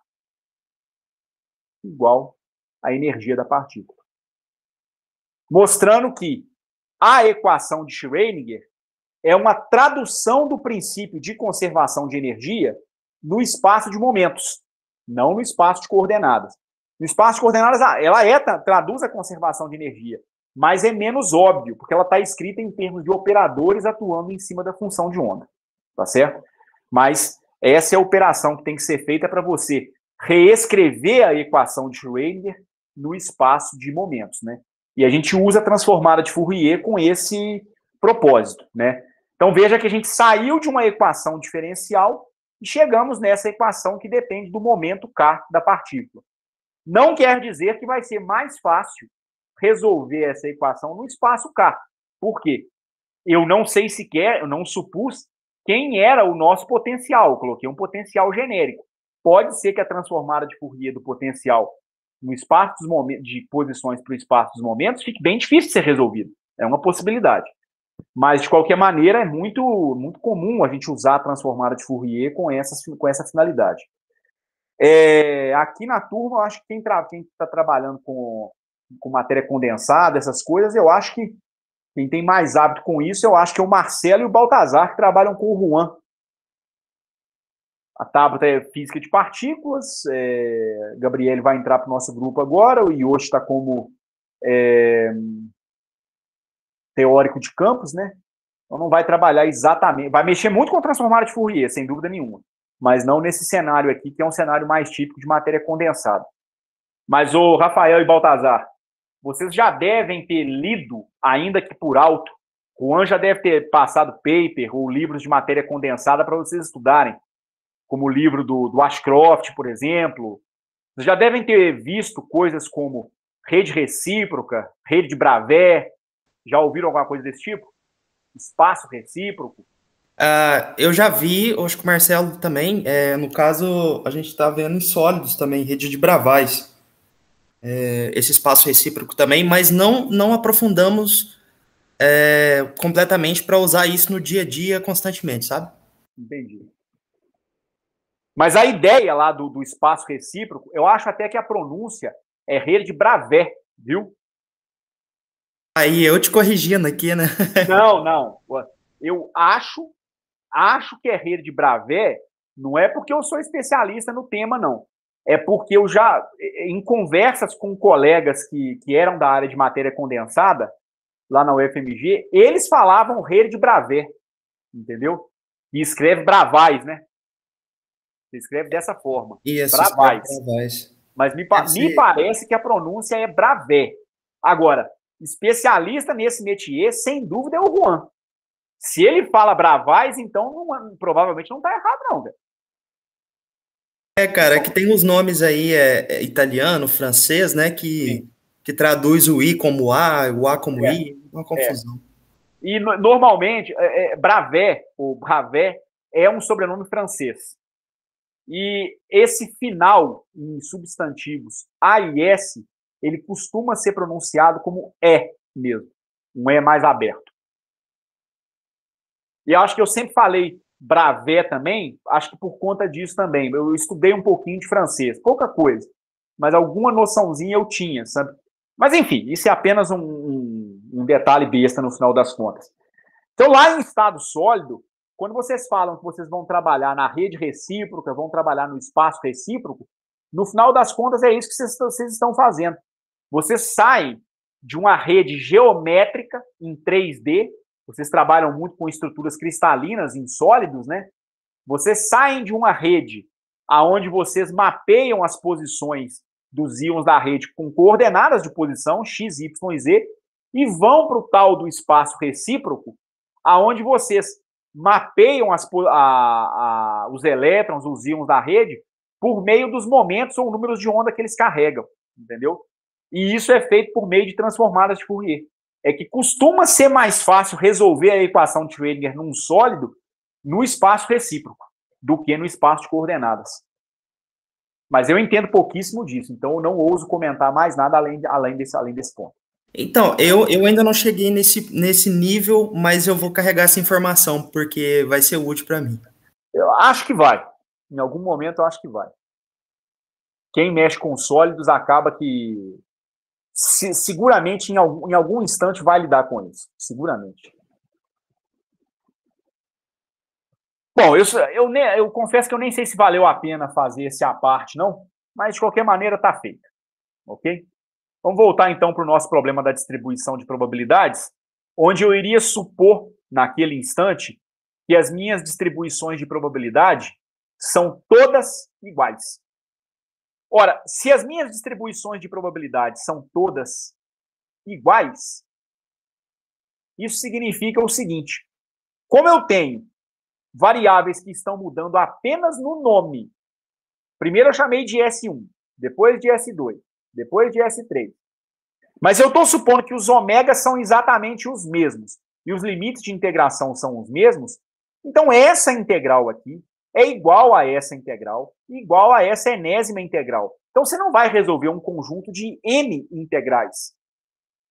igual à energia da partícula. Mostrando que a equação de Schrödinger é uma tradução do princípio de conservação de energia no espaço de momentos, não no espaço de coordenadas. No espaço de coordenadas, ela traduz a conservação de energia, mas é menos óbvio, porque ela está escrita em termos de operadores atuando em cima da função de onda. Tá certo? Mas essa é a operação que tem que ser feita para você reescrever a equação de Schrödinger no espaço de momentos, né? E a gente usa a transformada de Fourier com esse propósito, né? Então veja que a gente saiu de uma equação diferencial e chegamos nessa equação que depende do momento K da partícula. Não quer dizer que vai ser mais fácil resolver essa equação no espaço K. Por quê? Eu não sei sequer, eu não supus quem era o nosso potencial. Eu coloquei um potencial genérico. Pode ser que a transformada de Fourier do potencial no espaço dos momentos, de posições para o espaço dos momentos, fique bem difícil de ser resolvido. É uma possibilidade. Mas, de qualquer maneira, é muito, muito comum a gente usar a transformada de Fourier com essa finalidade. Aqui na turma, eu acho que quem está trabalhando com matéria condensada, essas coisas, eu acho que quem tem mais hábito com isso, eu acho que é o Marcelo e o Baltazar, que trabalham com o Juan. A Tabata é física de partículas, Gabriele vai entrar para o nosso grupo agora, o Yoshi está como teórico de campos, né? Então não vai trabalhar exatamente, vai mexer muito com transformada de Fourier, sem dúvida nenhuma, mas não nesse cenário aqui, que é um cenário mais típico de matéria condensada. Mas o Rafael e Baltazar, vocês já devem ter lido, ainda que por alto, o Juan já deve ter passado paper ou livros de matéria condensada para vocês estudarem, como o livro do Ashcroft, por exemplo. Vocês já devem ter visto coisas como rede recíproca, rede de Bravais. Já ouviram alguma coisa desse tipo? Espaço recíproco? Eu já vi, acho que o Marcelo também. No caso, a gente está vendo em sólidos também, rede de Bravais. Esse espaço recíproco também, mas não aprofundamos completamente para usar isso no dia a dia constantemente, sabe? Entendi. Mas a ideia lá do espaço recíproco, eu acho até que a pronúncia é rede de Bravais, viu? Aí eu te corrigindo aqui, né? Não. Eu acho que é rede de Bravais, não é porque eu sou especialista no tema, não. É porque eu já, em conversas com colegas que eram da área de matéria condensada, lá na UFMG, eles falavam rede de Bravais, entendeu? E escreve Bravais, né? Você escreve dessa forma. Isso, Bravais. Mas me parece que a pronúncia é Bravais. Agora, especialista nesse métier, sem dúvida, é o Juan. Se ele fala Bravais, então provavelmente não está errado, não, velho. Cara, que tem os nomes aí italiano, francês, né, que traduz o I como A, o A como I, uma confusão. E normalmente, Bravais, ou Bravais, é um sobrenome francês. E esse final em substantivos A e S, ele costuma ser pronunciado como E mesmo, um E mais aberto. E eu acho que eu sempre falei Bravais também, acho que por conta disso também. Eu estudei um pouquinho de francês, pouca coisa, mas alguma noçãozinha eu tinha, sabe? Mas enfim, isso é apenas um detalhe besta no final das contas. Então lá em estado sólido, quando vocês falam que vocês vão trabalhar na rede recíproca, vão trabalhar no espaço recíproco, no final das contas é isso que vocês estão fazendo. Vocês saem de uma rede geométrica em 3D, vocês trabalham muito com estruturas cristalinas em sólidos, né? Vocês saem de uma rede onde vocês mapeiam as posições dos íons da rede com coordenadas de posição, x, y e z, e vão para o tal do espaço recíproco, aonde vocês mapeiam os elétrons, os íons da rede, por meio dos momentos ou números de onda que eles carregam, entendeu? E isso é feito por meio de transformadas de Fourier. É que costuma ser mais fácil resolver a equação de Schrödinger num sólido no espaço recíproco do que no espaço de coordenadas. Mas eu entendo pouquíssimo disso, então eu não ouso comentar mais nada além desse ponto. Então, eu ainda não cheguei nesse nível, mas eu vou carregar essa informação, porque vai ser útil para mim. Eu acho que vai. Em algum momento eu acho que vai. Quem mexe com sólidos acaba que seguramente em algum instante vai lidar com isso. Seguramente. Bom, eu confesso que eu nem sei se valeu a pena fazer esse à parte, não. Mas, de qualquer maneira, está feito. Ok? Vamos voltar, então, para o nosso problema da distribuição de probabilidades, onde eu iria supor, naquele instante, que as minhas distribuições de probabilidade são todas iguais. Ora, se as minhas distribuições de probabilidade são todas iguais, isso significa o seguinte: como eu tenho variáveis que estão mudando apenas no nome, primeiro eu chamei de S1, depois de S2, depois de S3, mas eu estou supondo que os ômegas são exatamente os mesmos e os limites de integração são os mesmos, então essa integral aqui é igual a essa integral, igual a essa enésima integral. Então, você não vai resolver um conjunto de n integrais,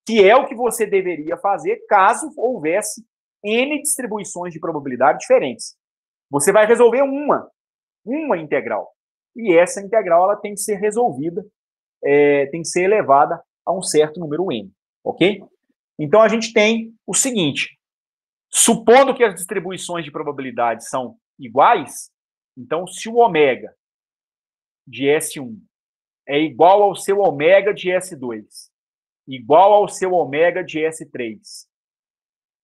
que é o que você deveria fazer caso houvesse n distribuições de probabilidade diferentes. Você vai resolver uma integral. e essa integral ela tem que ser resolvida, tem que ser elevada a um certo número n, ok? Então, a gente tem o seguinte, supondo que as distribuições de probabilidade são iguais, então, se o ômega de S1 é igual ao seu ômega de S2, igual ao seu ômega de S3,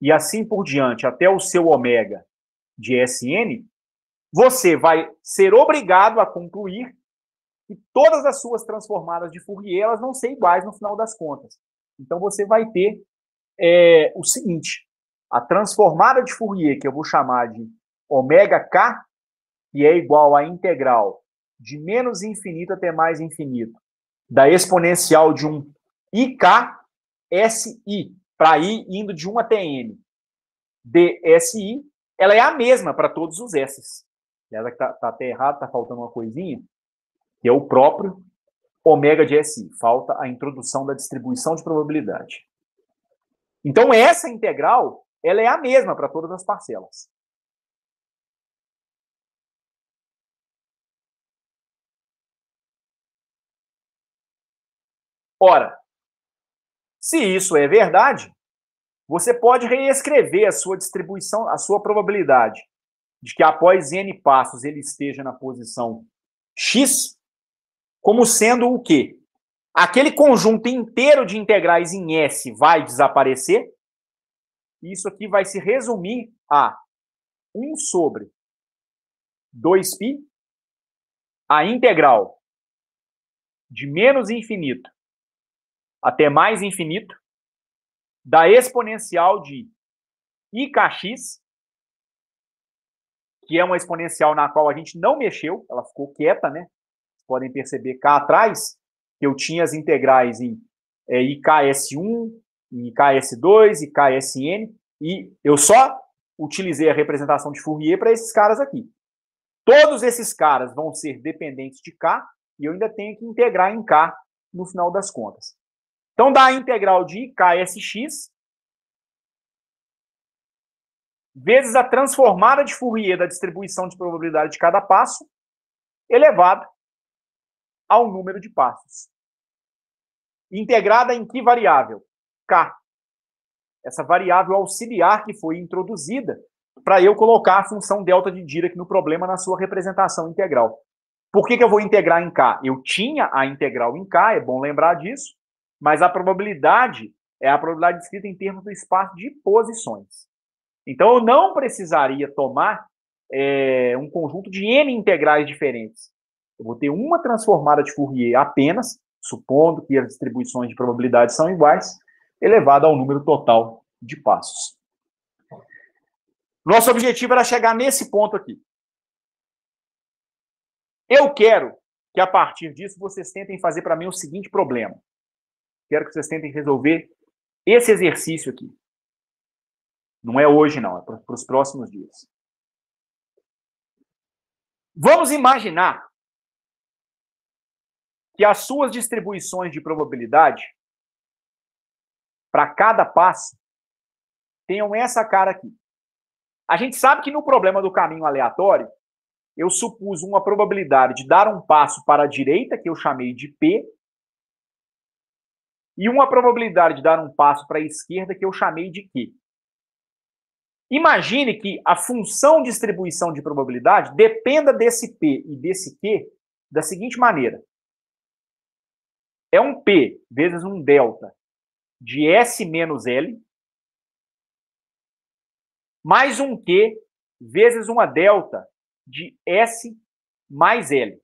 e assim por diante, até o seu ômega de Sn, você vai ser obrigado a concluir que todas as suas transformadas de Fourier elas vão ser iguais no final das contas. Então, você vai ter o seguinte, a transformada de Fourier, que eu vou chamar de ômega k, que é igual à integral de menos infinito até mais infinito, da exponencial de um ik si, para i indo de 1 até n, dsi, ela é a mesma para todos os s's. Ela está até errado, está faltando uma coisinha, que é o próprio ômega de si. Falta a introdução da distribuição de probabilidade. Então, essa integral, ela é a mesma para todas as parcelas. Ora, se isso é verdade, você pode reescrever a sua distribuição, a sua probabilidade de que após n passos ele esteja na posição x, como sendo o quê? Aquele conjunto inteiro de integrais em S vai desaparecer, e isso aqui vai se resumir a 1 sobre 2π, a integral de menos infinito até mais infinito, da exponencial de ikx, que é uma exponencial na qual a gente não mexeu, ela ficou quieta, né? Vocês podem perceber cá atrás que eu tinha as integrais em IKS1, IKS2, IKSN, e eu só utilizei a representação de Fourier para esses caras aqui. Todos esses caras vão ser dependentes de K, e eu ainda tenho que integrar em K no final das contas. Então, dá a integral de IKSX vezes a transformada de Fourier da distribuição de probabilidade de cada passo, elevado ao número de passos. Integrada em que variável? K. Essa variável auxiliar que foi introduzida para eu colocar a função delta de Dirac no problema na sua representação integral. Por que eu vou integrar em K? Eu tinha a integral em K, é bom lembrar disso, mas a probabilidade é a probabilidade descrita em termos do espaço de posições. Então, eu não precisaria tomar um conjunto de n integrais diferentes. Eu vou ter uma transformada de Fourier apenas, supondo que as distribuições de probabilidade são iguais, elevado ao número total de passos. Nosso objetivo era chegar nesse ponto aqui. Eu quero que, a partir disso, vocês tentem fazer para mim o seguinte problema. Quero que vocês tentem resolver esse exercício aqui. Não é hoje, não. É para os próximos dias. Vamos imaginar que as suas distribuições de probabilidade para cada passo tenham essa cara aqui. A gente sabe que no problema do caminho aleatório, eu supus uma probabilidade de dar um passo para a direita, que eu chamei de P, e uma probabilidade de dar um passo para a esquerda, que eu chamei de Q. Imagine que a função de distribuição de probabilidade dependa desse P e desse Q da seguinte maneira. É um P vezes um delta de S menos L, mais um Q vezes uma delta de S mais L.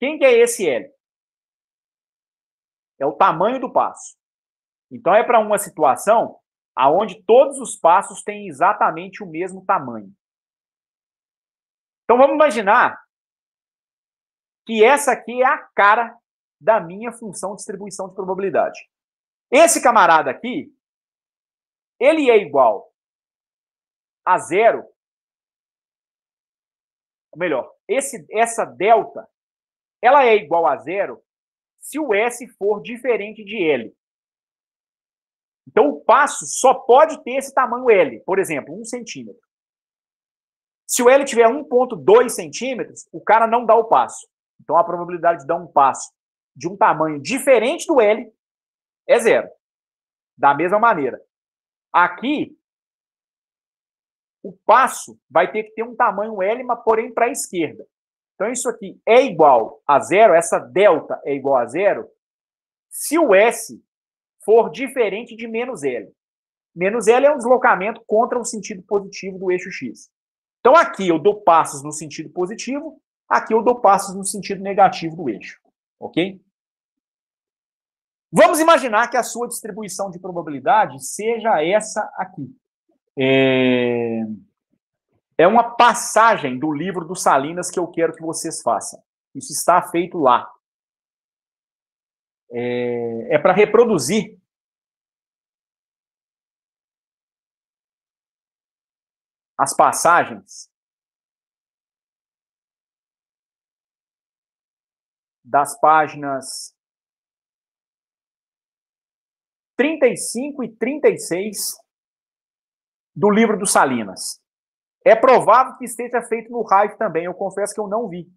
Quem que é esse L? É o tamanho do passo. Então, é para uma situação onde todos os passos têm exatamente o mesmo tamanho. Então, vamos imaginar que essa aqui é a cara da minha função de distribuição de probabilidade. Esse camarada aqui, ele é igual a zero. Ou melhor, essa delta, ela é igual a zero se o S for diferente de L. Então, o passo só pode ter esse tamanho L, por exemplo, 1 centímetro. Se o L tiver 1,2 centímetros, o cara não dá o passo. Então, a probabilidade de dar um passo de um tamanho diferente do L é zero. Da mesma maneira. Aqui, o passo vai ter que ter um tamanho L, mas porém para a esquerda. Então, isso aqui é igual a zero, essa delta é igual a zero, se o S for diferente de menos L. Menos L é um deslocamento contra o sentido positivo do eixo X. Então, aqui eu dou passos no sentido positivo, aqui eu dou passos no sentido negativo do eixo. Ok? Vamos imaginar que a sua distribuição de probabilidade seja essa aqui. É uma passagem do livro do Salinas que eu quero que vocês façam. Isso está feito lá. É para reproduzir as passagens das páginas 35 e 36 do livro do Salinas. É provável que esteja feito no Hive também, eu confesso que eu não vi.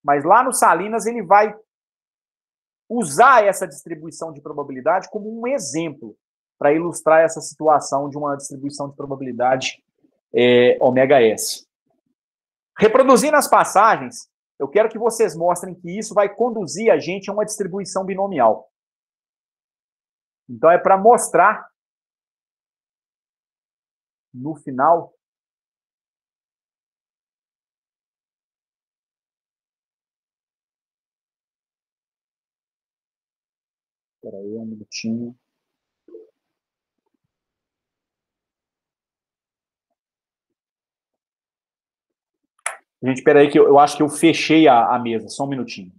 Mas lá no Salinas ele vai usar essa distribuição de probabilidade como um exemplo para ilustrar essa situação de uma distribuição de probabilidade ômega S. Reproduzindo as passagens, eu quero que vocês mostrem que isso vai conduzir a gente a uma distribuição binomial. Então, é para mostrar, no final, espera aí um minutinho. Gente, espera aí que eu acho que eu fechei a mesa, só um minutinho.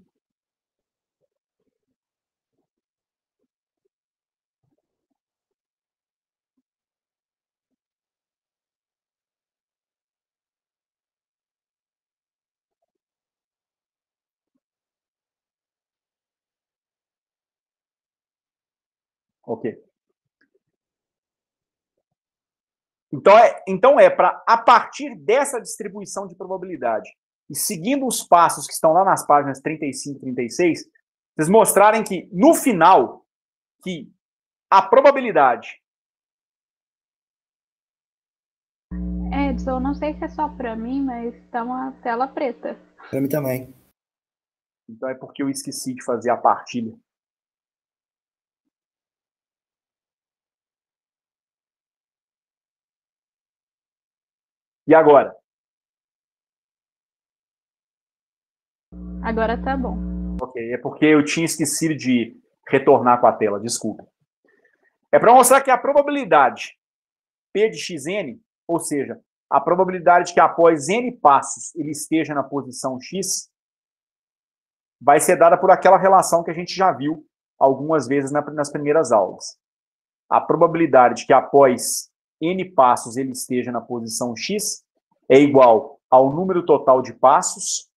Ok. Então para, a partir dessa distribuição de probabilidade, e seguindo os passos que estão lá nas páginas 35 e 36, vocês mostrarem que, no final, que a probabilidade... Edson, não sei se é só para mim, mas tá uma tela preta. Para mim também. Então é porque eu esqueci de fazer a partilha. E agora? Agora tá bom. Ok, é porque eu tinha esquecido de retornar com a tela, desculpa. É para mostrar que a probabilidade P de xn, ou seja, a probabilidade que após n passos ele esteja na posição x, vai ser dada por aquela relação que a gente já viu algumas vezes nas primeiras aulas. A probabilidade que após n passos ele esteja na posição x é igual ao número total de passos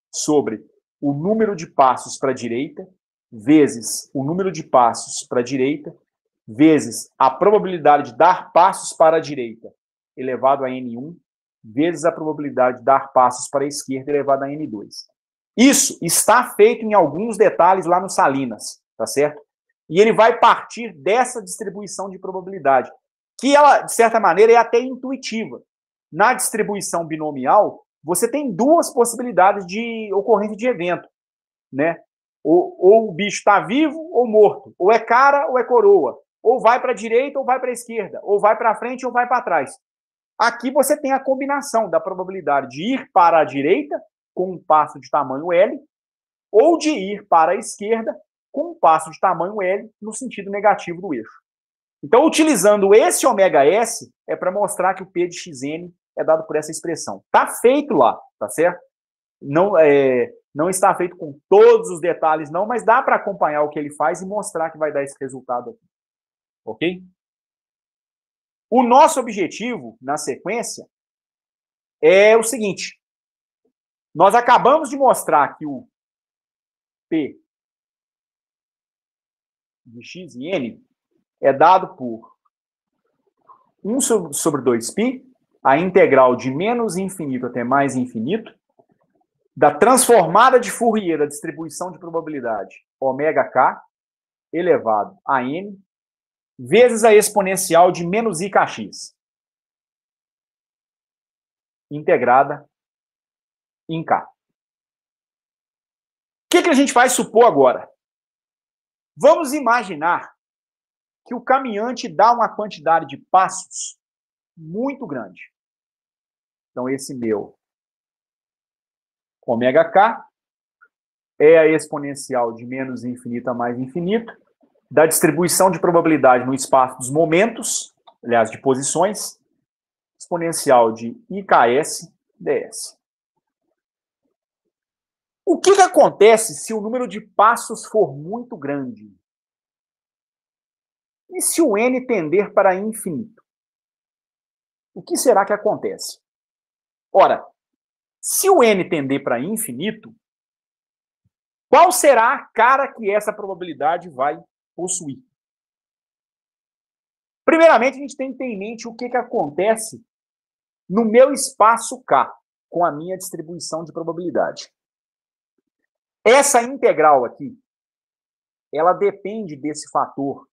sobre o número de passos para a direita vezes o número de passos para a direita vezes a probabilidade de dar passos para a direita elevado a n1 vezes a probabilidade de dar passos para a esquerda elevado a n2. Isso está feito em alguns detalhes lá no Salinas, tá certo? E ele vai partir dessa distribuição de probabilidade, que ela, de certa maneira, é até intuitiva. Na distribuição binomial, você tem duas possibilidades de ocorrência de evento, né? Ou o bicho está vivo ou morto, ou é cara ou é coroa, ou vai para a direita ou vai para a esquerda, ou vai para frente ou vai para trás. Aqui você tem a combinação da probabilidade de ir para a direita com um passo de tamanho L, ou de ir para a esquerda com um passo de tamanho L no sentido negativo do eixo. Então, utilizando esse ômega S, é para mostrar que o P de xn é dado por essa expressão. Está feito lá, tá certo? Não está feito com todos os detalhes, não, mas dá para acompanhar o que ele faz e mostrar que vai dar esse resultado aqui. Ok? O nosso objetivo, na sequência, é o seguinte. Nós acabamos de mostrar que o P de x e n é dado por 1 sobre 2π a integral de menos infinito até mais infinito da transformada de Fourier da distribuição de probabilidade ωk elevado a n vezes a exponencial de menos ikx integrada em k. O que a gente vai supor agora? Vamos imaginar que o caminhante dá uma quantidade de passos muito grande. Então, esse meu ωk é a exponencial de menos infinito a mais infinito da distribuição de probabilidade no espaço dos momentos, aliás, de posições, exponencial de IKS ds. O que acontece se o número de passos for muito grande? E se o n tender para infinito? O que será que acontece? Ora, se o n tender para infinito, qual será a cara que essa probabilidade vai possuir? Primeiramente, a gente tem que ter em mente o que acontece no meu espaço K, com a minha distribuição de probabilidade. Essa integral aqui, ela depende desse fator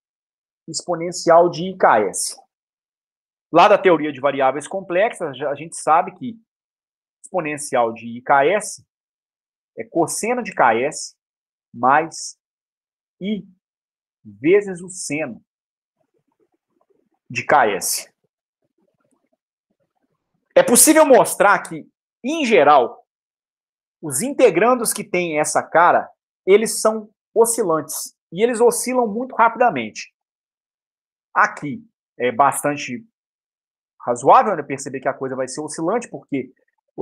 exponencial de IKS. Lá da teoria de variáveis complexas, a gente sabe que exponencial de IKS é cosseno de KS mais I vezes o seno de KS. É possível mostrar que, em geral, os integrandos que têm essa cara, eles são oscilantes. E eles oscilam muito rapidamente. Aqui é bastante razoável, né, perceber que a coisa vai ser oscilante, porque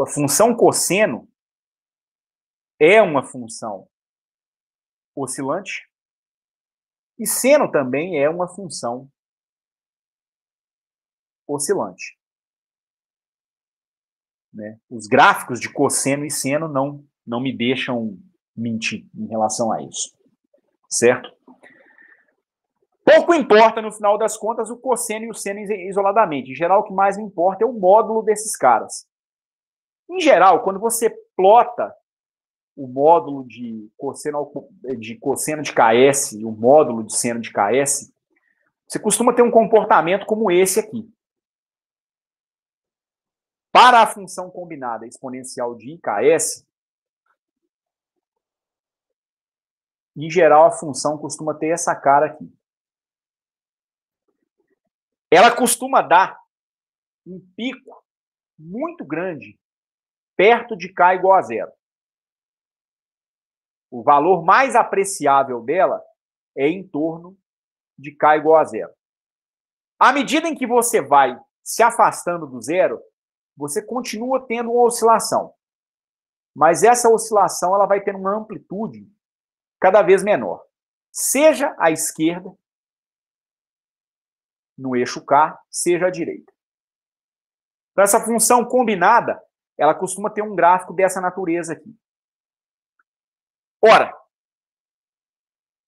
a função cosseno é uma função oscilante. E seno também é uma função oscilante. Né? Os gráficos de cosseno e seno não me deixam mentir em relação a isso. Certo? Pouco importa, no final das contas, o cosseno e o seno isoladamente. Em geral, o que mais me importa é o módulo desses caras. Em geral, quando você plota o módulo de cosseno de KS e o módulo de seno de KS, você costuma ter um comportamento como esse aqui. Para a função combinada exponencial de IKS, em geral, a função costuma ter essa cara aqui. Ela costuma dar um pico muito grande perto de K igual a zero. O valor mais apreciável dela é em torno de K igual a zero. À medida em que você vai se afastando do zero, você continua tendo uma oscilação. Mas essa oscilação ela vai ter uma amplitude cada vez menor. Seja à esquerda, no eixo K, seja à direita. Então, essa função combinada, ela costuma ter um gráfico dessa natureza aqui. Ora,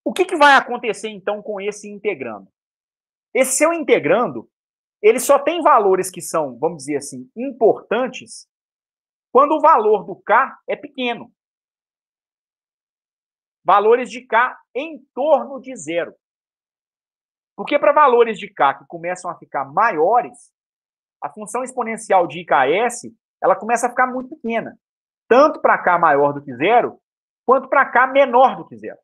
o que vai acontecer, então, com esse integrando? Esse seu integrando, ele só tem valores que são, vamos dizer assim, importantes quando o valor do K é pequeno. Valores de K em torno de zero. Porque para valores de K que começam a ficar maiores, a função exponencial de IKS, ela começa a ficar muito pequena. Tanto para K maior do que zero, quanto para K menor do que zero.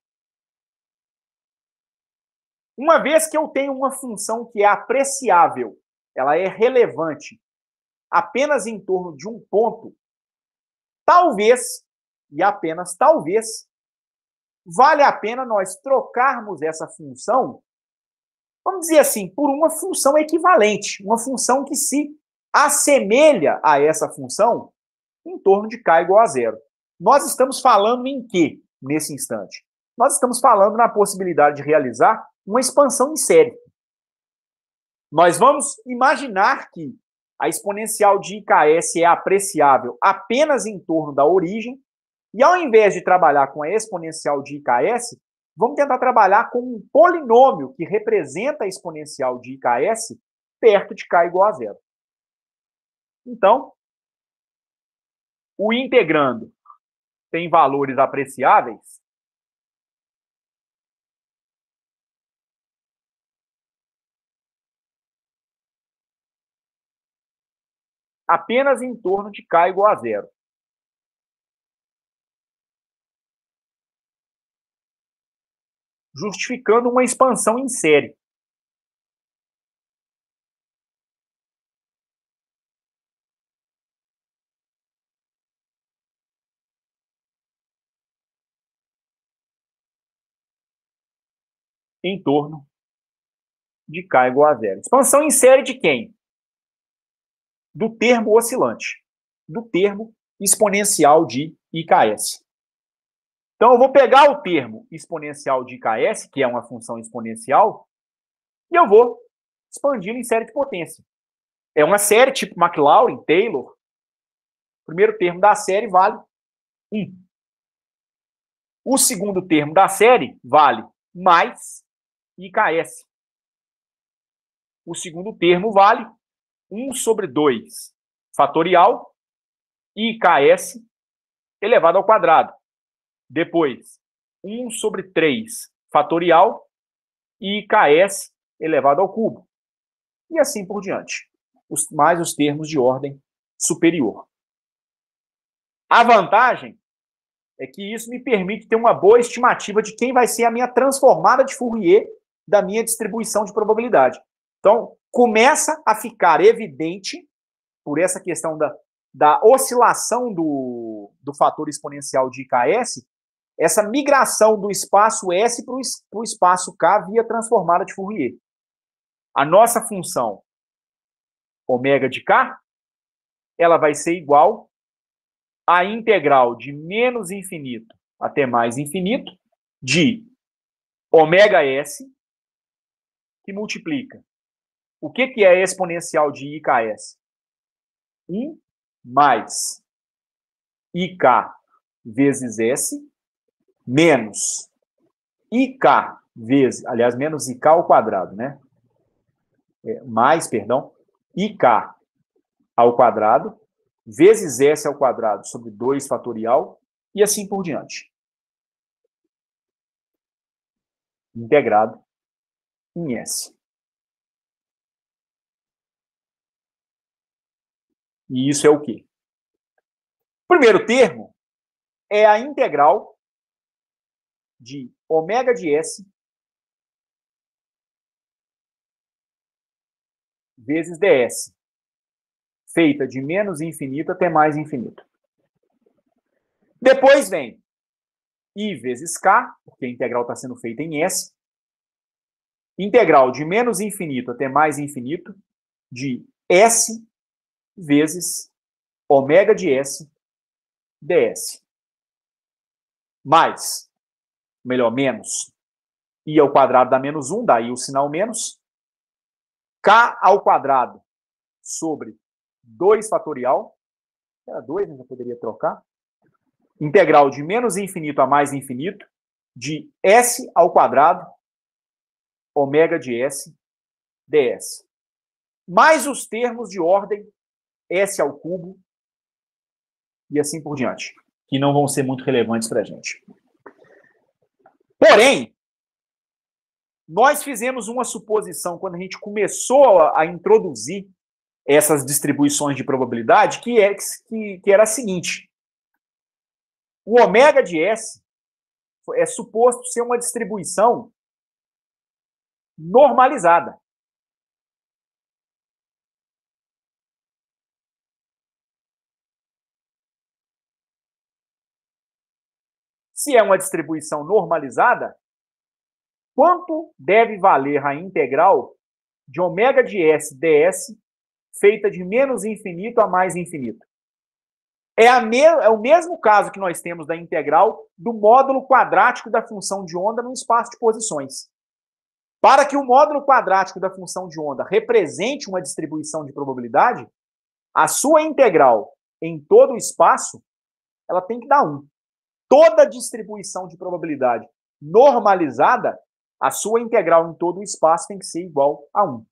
Uma vez que eu tenho uma função que é apreciável, ela é relevante apenas em torno de um ponto, talvez, e apenas talvez, vale a pena nós trocarmos essa função, vamos dizer assim, por uma função equivalente, uma função que se assemelha a essa função em torno de K igual a zero. Nós estamos falando em quê nesse instante? Nós estamos falando na possibilidade de realizar uma expansão em série. Nós vamos imaginar que a exponencial de IKS é apreciável apenas em torno da origem, e ao invés de trabalhar com a exponencial de IKS, vamos tentar trabalhar com um polinômio que representa a exponencial de IKS perto de K igual a zero. Então, o integrando tem valores apreciáveis, apenas em torno de K igual a zero. Justificando uma expansão em série. Em torno de K igual a zero. Expansão em série de quem? Do termo oscilante, do termo exponencial de IKS. Então, eu vou pegar o termo exponencial de IKS, que é uma função exponencial, e eu vou expandi-lo em série de potência. É uma série tipo Maclaurin, Taylor. O primeiro termo da série vale 1. O segundo termo da série vale mais IKS. O segundo termo vale 1 sobre 2 fatorial IKS elevado ao quadrado. Depois, 1 sobre 3 fatorial IKS elevado ao cubo. E assim por diante. Mais os termos de ordem superior. A vantagem é que isso me permite ter uma boa estimativa de quem vai ser a minha transformada de Fourier da minha distribuição de probabilidade. Então, começa a ficar evidente, por essa questão da oscilação do fator exponencial de IKS, essa migração do espaço S para o espaço K via transformada de Fourier. A nossa função ômega de K, ela vai ser igual à integral de menos infinito até mais infinito de ômega S, que multiplica. O que é a exponencial de IKS? 1 mais IK vezes S, menos IK vezes, aliás, menos IK ao quadrado, né? IK ao quadrado, vezes S ao quadrado sobre 2 fatorial, e assim por diante. Integrado em S. E isso é o quê? O primeiro termo é a integral de ômega de S vezes ds, feita de menos infinito até mais infinito. Depois vem I vezes K, porque a integral está sendo feita em S, integral de menos infinito até mais infinito, de S vezes ômega de S ds. Mais, menos, I ao quadrado dá menos 1, daí o sinal menos, K ao quadrado sobre 2 fatorial, era 2, mas eu poderia trocar, integral de menos infinito a mais infinito, de S ao quadrado, ômega de S ds. Mais os termos de ordem S ao cubo, e assim por diante, que não vão ser muito relevantes para a gente. Porém, nós fizemos uma suposição quando a gente começou a introduzir essas distribuições de probabilidade, que era a seguinte: o ômega de S é suposto ser uma distribuição normalizada. Se é uma distribuição normalizada, quanto deve valer a integral de ômega de S ds feita de menos infinito a mais infinito? É o mesmo caso que nós temos da integral do módulo quadrático da função de onda no espaço de posições. Para que o módulo quadrático da função de onda represente uma distribuição de probabilidade, a sua integral em todo o espaço, ela tem que dar 1. Toda distribuição de probabilidade normalizada, a sua integral em todo o espaço tem que ser igual a 1.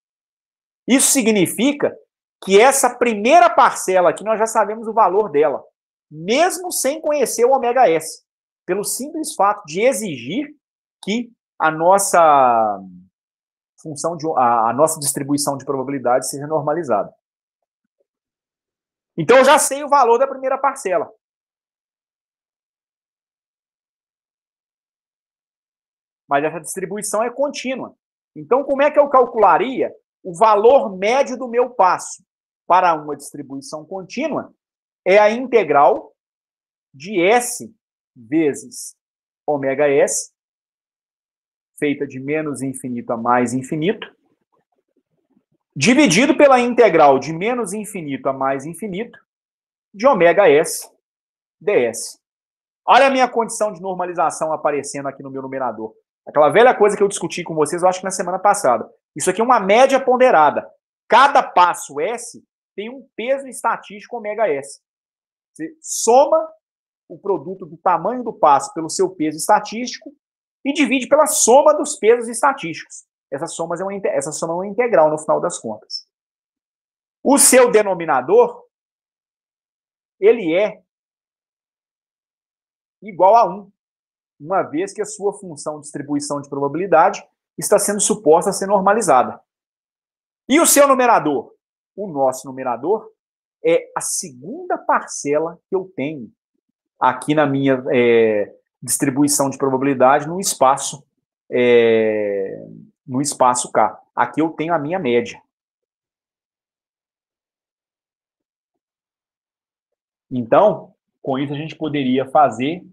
Isso significa que essa primeira parcela aqui nós já sabemos o valor dela, mesmo sem conhecer o ômega S, pelo simples fato de exigir que a nossa a nossa distribuição de probabilidade seja normalizada. Então eu já sei o valor da primeira parcela. Mas essa distribuição é contínua. Então, como é que eu calcularia o valor médio do meu passo para uma distribuição contínua? É a integral de S vezes ômega S, feita de menos infinito a mais infinito, dividido pela integral de menos infinito a mais infinito de ômega S ds. Olha a minha condição de normalização aparecendo aqui no meu numerador. Aquela velha coisa que eu discuti com vocês, eu acho que na semana passada. Isso aqui é uma média ponderada. Cada passo S tem um peso estatístico ômega S. Você soma o produto do tamanho do passo pelo seu peso estatístico e divide pela soma dos pesos estatísticos. Essa soma é uma integral no final das contas. O seu denominador, ele é igual a 1. Uma vez que a sua função de distribuição de probabilidade está sendo suposta a ser normalizada. E o seu numerador? O nosso numerador é a segunda parcela que eu tenho aqui na minha distribuição de probabilidade no espaço K. Aqui eu tenho a minha média. Então, com isso a gente poderia fazer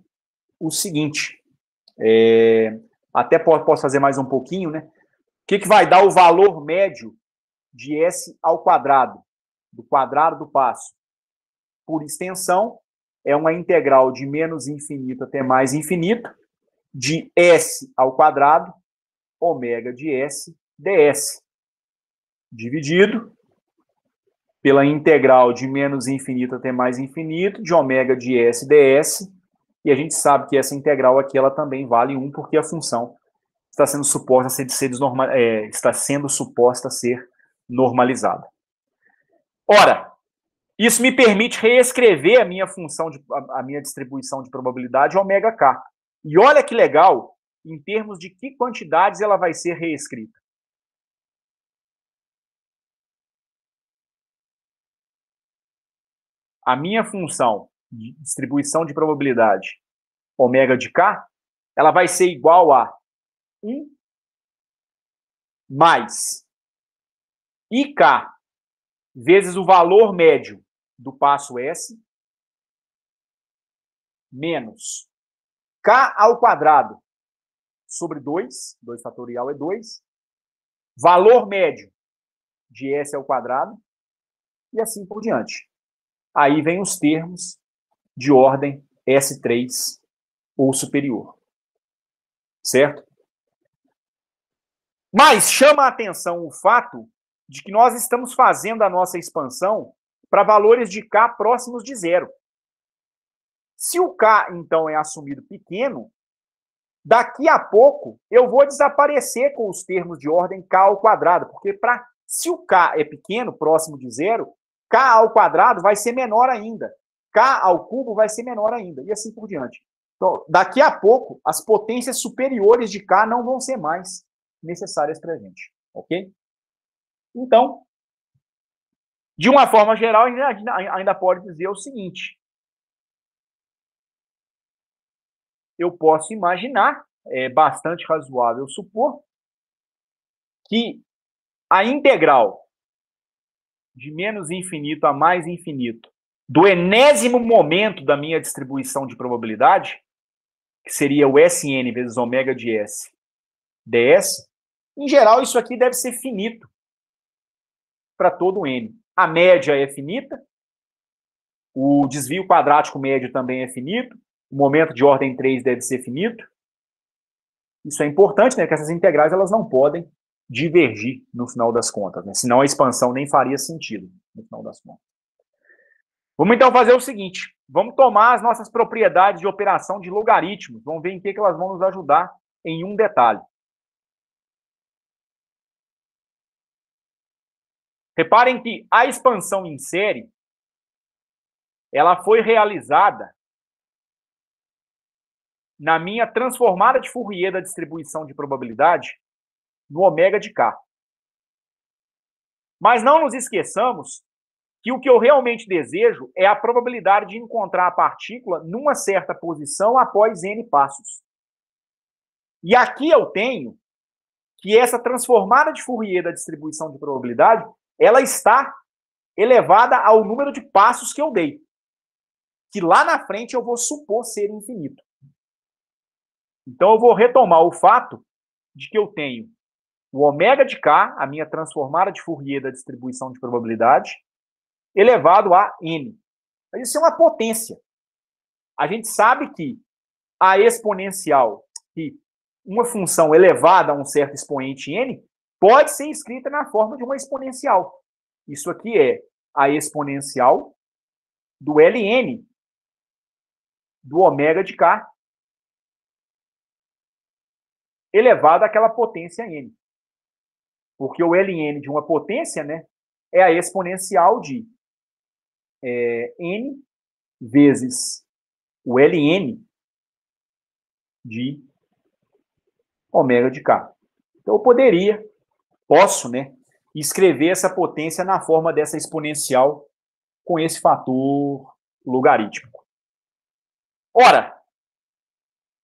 o seguinte, até posso fazer mais um pouquinho, né? O que vai dar o valor médio de S ao quadrado, do quadrado do passo? Por extensão, é uma integral de menos infinito até mais infinito, de S ao quadrado, ômega de S ds, dividido pela integral de menos infinito até mais infinito, de ômega de S ds. E a gente sabe que essa integral aqui ela também vale 1, porque a função está sendo suposta a ser normalizada. Ora, isso me permite reescrever a minha função, a minha distribuição de probabilidade ômega k. E olha que legal, em termos de que quantidades ela vai ser reescrita. A minha função de distribuição de probabilidade ômega de k, ela vai ser igual a 1 mais IK vezes o valor médio do passo S menos K ao quadrado sobre 2 fatorial é 2, valor médio de S ao quadrado e assim por diante. Aí vem os termos de ordem S3 ou superior. Certo? Mas chama a atenção o fato de que nós estamos fazendo a nossa expansão para valores de K próximos de zero. Se o K, então, é assumido pequeno, daqui a pouco eu vou desaparecer com os termos de ordem K ao quadrado, porque se o K é pequeno, próximo de zero, K ao quadrado vai ser menor ainda. K ao cubo vai ser menor ainda, e assim por diante. Então, daqui a pouco, as potências superiores de K não vão ser mais necessárias para a gente, ok? Então, de uma forma geral, a gente ainda pode dizer o seguinte. Eu posso imaginar, é bastante razoável supor, que a integral de menos infinito a mais infinito do enésimo momento da minha distribuição de probabilidade, que seria o Sn vezes ômega de S ds, em geral, isso aqui deve ser finito para todo n. A média é finita, o desvio quadrático médio também é finito, o momento de ordem 3 deve ser finito. Isso é importante, né, que essas integrais elas não podem divergir no final das contas, né? Senão a expansão nem faria sentido no final das contas. Vamos então fazer o seguinte, vamos tomar as nossas propriedades de operação de logaritmos, vamos ver em que elas vão nos ajudar em um detalhe. Reparem que a expansão em série, ela foi realizada na minha transformada de Fourier da distribuição de probabilidade no ômega de K. Mas não nos esqueçamos que o que eu realmente desejo é a probabilidade de encontrar a partícula numa certa posição após n passos. E aqui eu tenho que essa transformada de Fourier da distribuição de probabilidade, ela está elevada ao número de passos que eu dei, que lá na frente eu vou supor ser infinito. Então eu vou retomar o fato de que eu tenho o ômega de K, a minha transformada de Fourier da distribuição de probabilidade, elevado a n. Mas isso é uma potência. A gente sabe que a exponencial, que uma função elevada a um certo expoente n, pode ser escrita na forma de uma exponencial. Isso aqui é a exponencial do ln do ômega de K elevado àquela potência n. Porque o ln de uma potência, né, é a exponencial de n vezes o ln de ômega de K. Então, eu posso, né, escrever essa potência na forma dessa exponencial com esse fator logarítmico. Ora,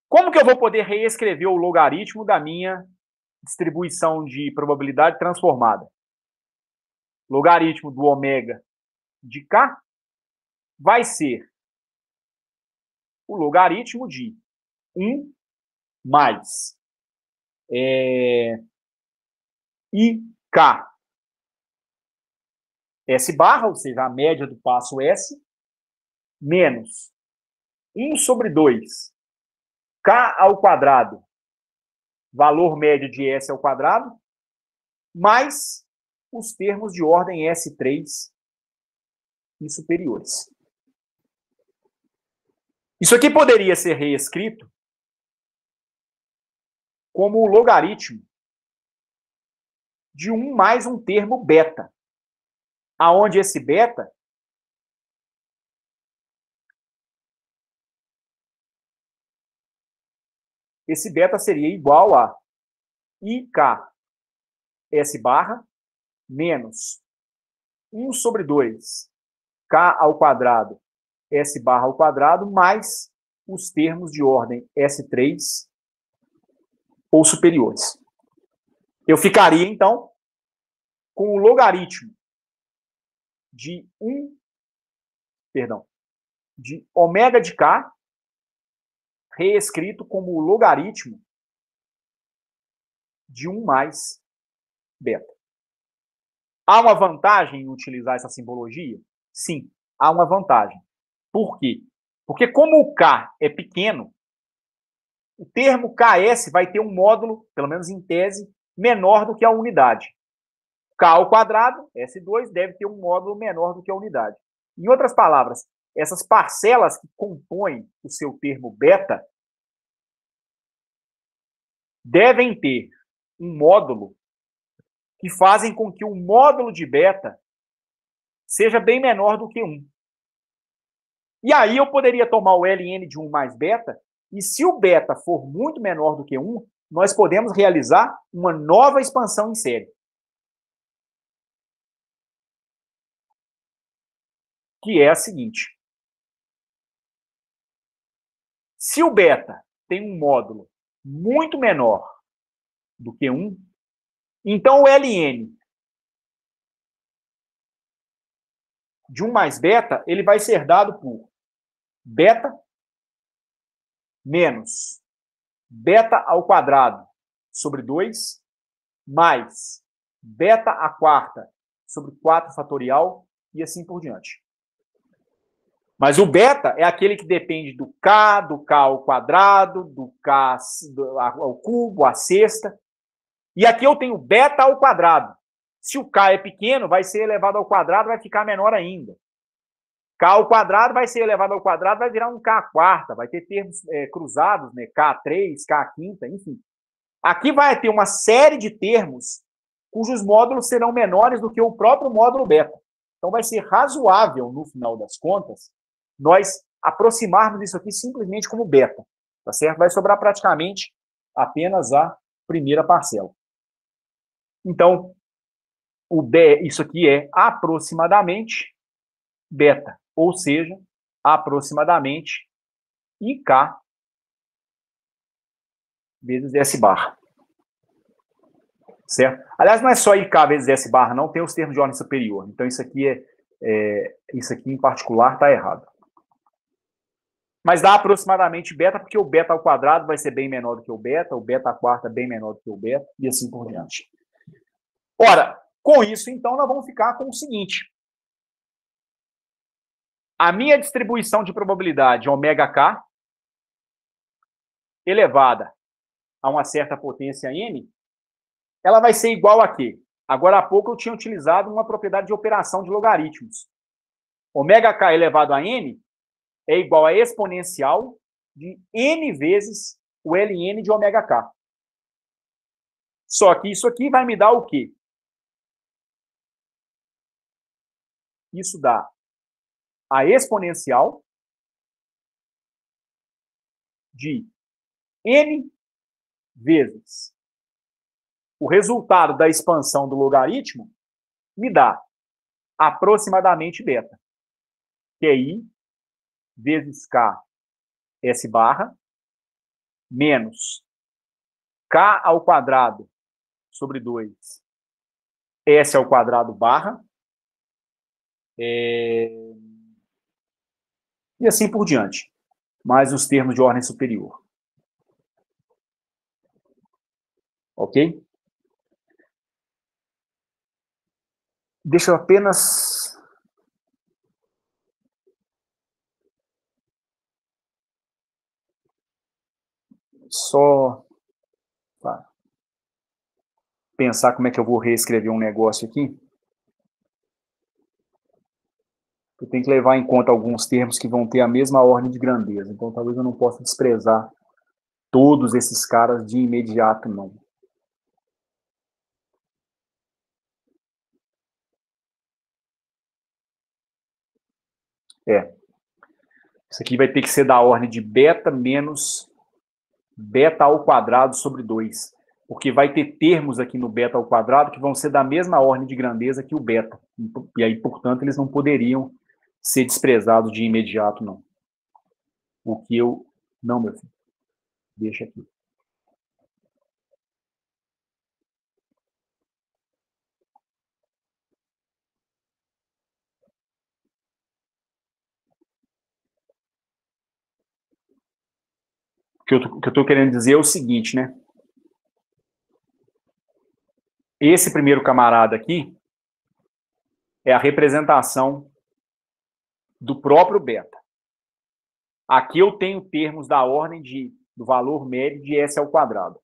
como que eu vou poder reescrever o logaritmo da minha distribuição de probabilidade transformada? Logaritmo do ômega de K vai ser o logaritmo de 1 mais IK S barra, ou seja, a média do passo S, menos 1 sobre 2 K ao quadrado, valor médio de S ao quadrado, mais os termos de ordem S3 e superiores. Isso aqui poderia ser reescrito como o logaritmo de 1 mais um termo beta, aonde esse beta seria igual a IK S barra menos 1 sobre 2 K ao quadrado S barra ao quadrado mais os termos de ordem S3 ou superiores. Eu ficaria, então, com o logaritmo de de ômega de K, reescrito como o logaritmo de 1 mais beta. Há uma vantagem em utilizar essa simbologia? Sim, há uma vantagem. Por quê? Porque como o K é pequeno, o termo Ks vai ter um módulo, pelo menos em tese, menor do que a unidade. K ao quadrado, S2, deve ter um módulo menor do que a unidade. Em outras palavras, essas parcelas que compõem o seu termo beta devem ter um módulo que fazem com que o módulo de beta seja bem menor do que 1. E aí eu poderia tomar o ln de 1 mais beta, e se o beta for muito menor do que 1, nós podemos realizar uma nova expansão em série. Que é a seguinte. Se o beta tem um módulo muito menor do que 1, então o ln de 1 mais beta, ele vai ser dado por beta menos beta ao quadrado sobre 2, mais beta à quarta sobre 4 fatorial, e assim por diante. Mas o beta é aquele que depende do K ao quadrado, do K ao cubo, à sexta. E aqui eu tenho beta ao quadrado. Se o K é pequeno, vai ser elevado ao quadrado, vai ficar menor ainda. K ao quadrado vai ser elevado ao quadrado, vai virar um K à quarta, vai ter termos cruzados, né? K3, K à quinta, enfim. Aqui vai ter uma série de termos cujos módulos serão menores do que o próprio módulo beta. Então, vai ser razoável, no final das contas, nós aproximarmos isso aqui simplesmente como beta. Tá certo? Vai sobrar praticamente apenas a primeira parcela. Então, isso aqui é aproximadamente beta, ou seja, aproximadamente IK vezes S barra. Certo? Aliás, não é só IK vezes S barra, não, tem os termos de ordem superior. Então, isso aqui isso aqui em particular está errado. Mas dá aproximadamente beta, porque o beta ao quadrado vai ser bem menor do que o beta à quarta bem menor do que o beta, e assim por diante. Ora, com isso, então, nós vamos ficar com o seguinte. A minha distribuição de probabilidade ômega-k elevada a uma certa potência n, ela vai ser igual a quê? Agora há pouco eu tinha utilizado uma propriedade de operação de logaritmos. Ômega-k elevado a n é igual a exponencial de n vezes o ln de ômega-k. Só que isso aqui vai me dar o quê? Isso dá a exponencial de n vezes o resultado da expansão do logaritmo me dá aproximadamente beta, que é I vezes K S barra menos K ao quadrado sobre 2 S ao quadrado barra e assim por diante, mais os termos de ordem superior. Ok? Deixa eu apenas só pensar como é que eu vou reescrever um negócio aqui. Eu tenho que levar em conta alguns termos que vão ter a mesma ordem de grandeza. Então, talvez eu não possa desprezar todos esses caras de imediato, não. Isso aqui vai ter que ser da ordem de beta menos beta ao quadrado sobre 2. Porque vai ter termos aqui no beta ao quadrado que vão ser da mesma ordem de grandeza que o beta. E aí, portanto, eles não poderiam ser desprezados de imediato, não. O que eu... Não, meu filho. Deixa aqui. O que eu estou querendo dizer é o seguinte, né? Esse primeiro camarada aqui é a representação do próprio beta. Aqui eu tenho termos da ordem do valor médio de S ao quadrado.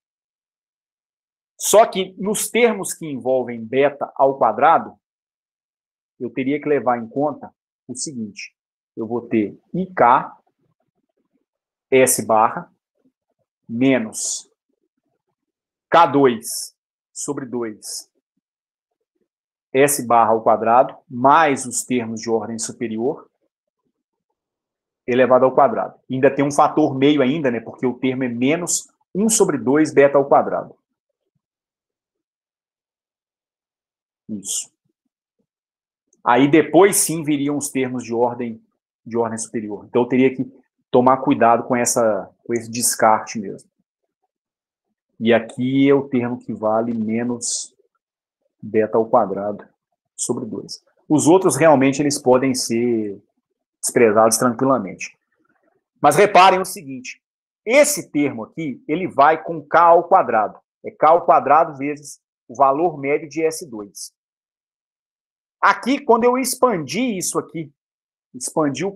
Só que nos termos que envolvem beta ao quadrado, eu teria que levar em conta o seguinte. Eu vou ter IK S barra menos K2 sobre 2 S barra ao quadrado, mais os termos de ordem superior, elevado ao quadrado. E ainda tem um fator meio ainda, né? Porque o termo é menos 1 sobre 2 beta ao quadrado. Isso. Aí depois sim viriam os termos de ordem superior. Então eu teria que tomar cuidado com esse descarte mesmo. E aqui é o termo que vale menos beta ao quadrado sobre 2. Os outros realmente eles podem ser desprezados tranquilamente. Mas reparem o seguinte, esse termo aqui, ele vai com K ao quadrado. É K ao quadrado vezes o valor médio de S2. Aqui, quando eu expandi isso aqui, expandi o...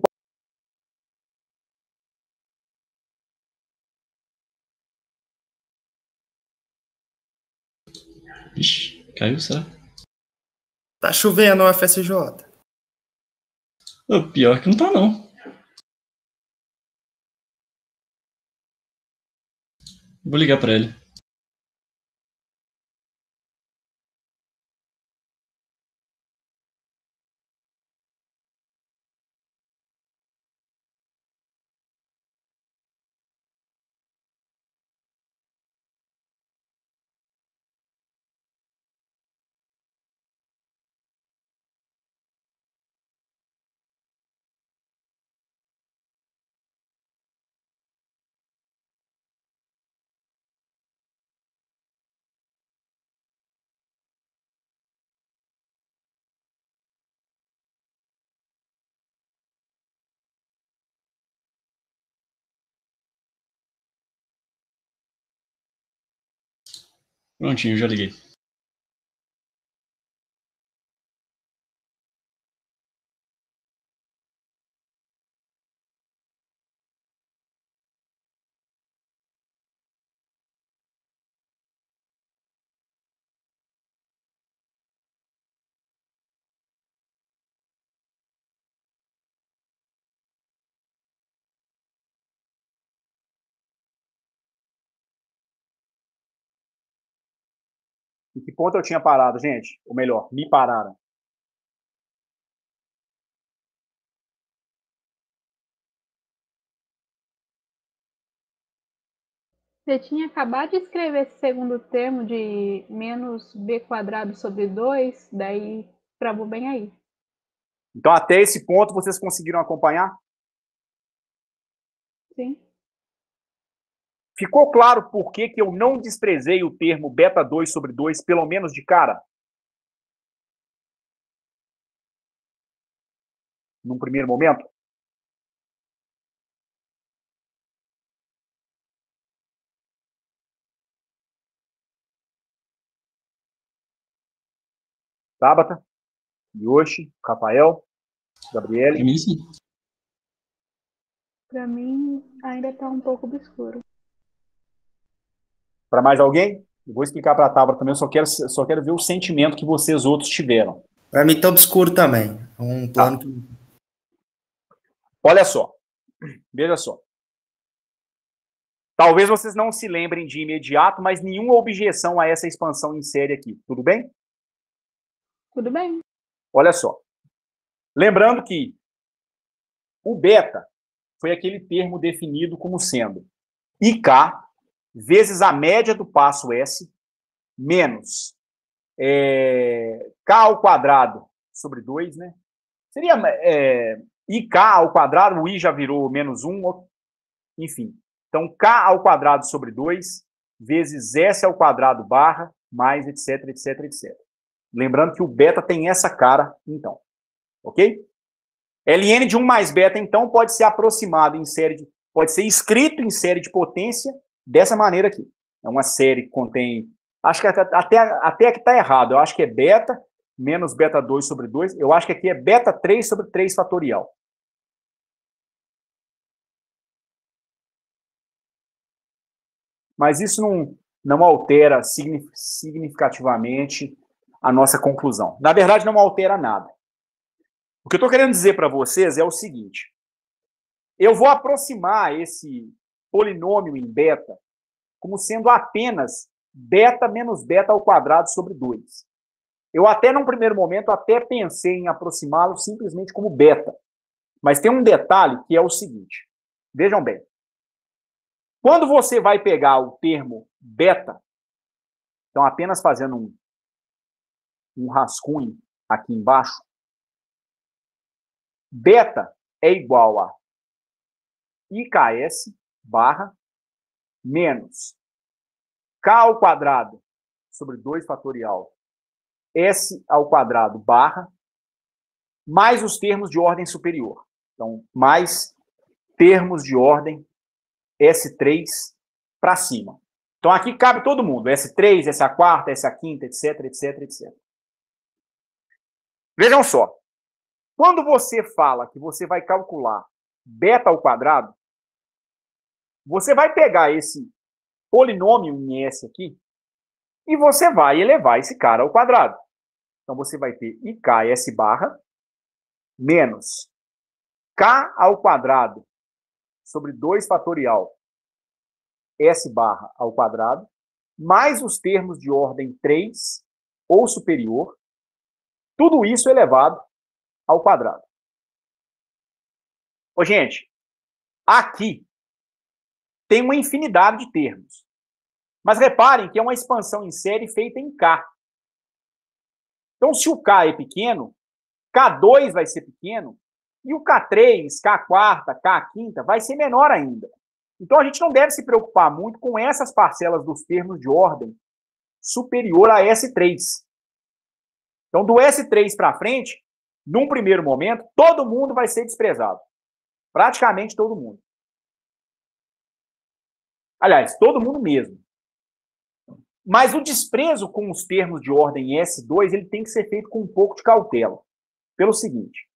Ixi, caiu, será? Tá chovendo o FSJ. O pior que não tá, não. Vou ligar pra ele. Prontinho, já liguei. Em que ponto eu tinha parado, gente? Ou melhor, me pararam. Você tinha acabado de escrever esse segundo termo de menos b quadrado sobre 2, daí travou bem aí. Então, até esse ponto, vocês conseguiram acompanhar? Sim. Ficou claro por que eu não desprezei o termo beta 2 sobre 2, pelo menos de cara? Num primeiro momento? Tabata, Yoshi, Rafael, Pra Gabriele. mim, sim. Para mim, ainda está um pouco obscuro. Para mais alguém? Eu vou explicar para a Tabata também, eu só quero ver o sentimento que vocês outros tiveram. Para mim tá obscuro também. É um plano que... Olha só, veja só. Talvez vocês não se lembrem de imediato, mas nenhuma objeção a essa expansão em série aqui, tudo bem? Tudo bem. Olha só. Lembrando que o beta foi aquele termo definido como sendo IK vezes a média do passo S menos K ao quadrado sobre 2, né? Seria IK ao quadrado, o I já virou menos 1, enfim. Então, K ao quadrado sobre 2 vezes S ao quadrado barra mais etc, etc, etc. Lembrando que o beta tem essa cara, então. Ok? Ln de 1 mais beta, então, pode ser aproximado em série de... Pode ser escrito em série de potência dessa maneira aqui. É uma série que contém... Acho que até aqui está errado. Eu acho que é beta menos beta 2 sobre 2. Eu acho que aqui é beta 3 sobre 3 fatorial. Mas isso não altera significativamente a nossa conclusão. Na verdade, não altera nada. O que eu estou querendo dizer para vocês é o seguinte. Eu vou aproximar esse polinômio em beta como sendo apenas beta menos beta ao quadrado sobre 2. Eu até, num primeiro momento, até pensei em aproximá-lo simplesmente como beta. Mas tem um detalhe que é o seguinte. Vejam bem. Quando você vai pegar o termo beta, então apenas fazendo um rascunho aqui embaixo, beta é igual a IKS barra menos K ao quadrado sobre 2 fatorial S ao quadrado barra mais os termos de ordem superior. Então, mais termos de ordem S3 para cima. Então, aqui cabe todo mundo. S3, S4, S5, etc, etc, etc. Vejam só. Quando você fala que você vai calcular beta ao quadrado, você vai pegar esse polinômio em S aqui e você vai elevar esse cara ao quadrado. Então, você vai ter IKS barra menos K ao quadrado sobre 2 fatorial S barra ao quadrado, mais os termos de ordem 3 ou superior, tudo isso elevado ao quadrado. Ô, gente, aqui tem uma infinidade de termos. Mas reparem que é uma expansão em série feita em K. Então, se o K é pequeno, K2 vai ser pequeno, e o K3, K4, K5 vai ser menor ainda. Então, a gente não deve se preocupar muito com essas parcelas dos termos de ordem superior a S3. Então, do S3 para frente, num primeiro momento, todo mundo vai ser desprezado. Praticamente todo mundo. Aliás, todo mundo mesmo. Mas o desprezo com os termos de ordem S2, ele tem que ser feito com um pouco de cautela. Pelo seguinte,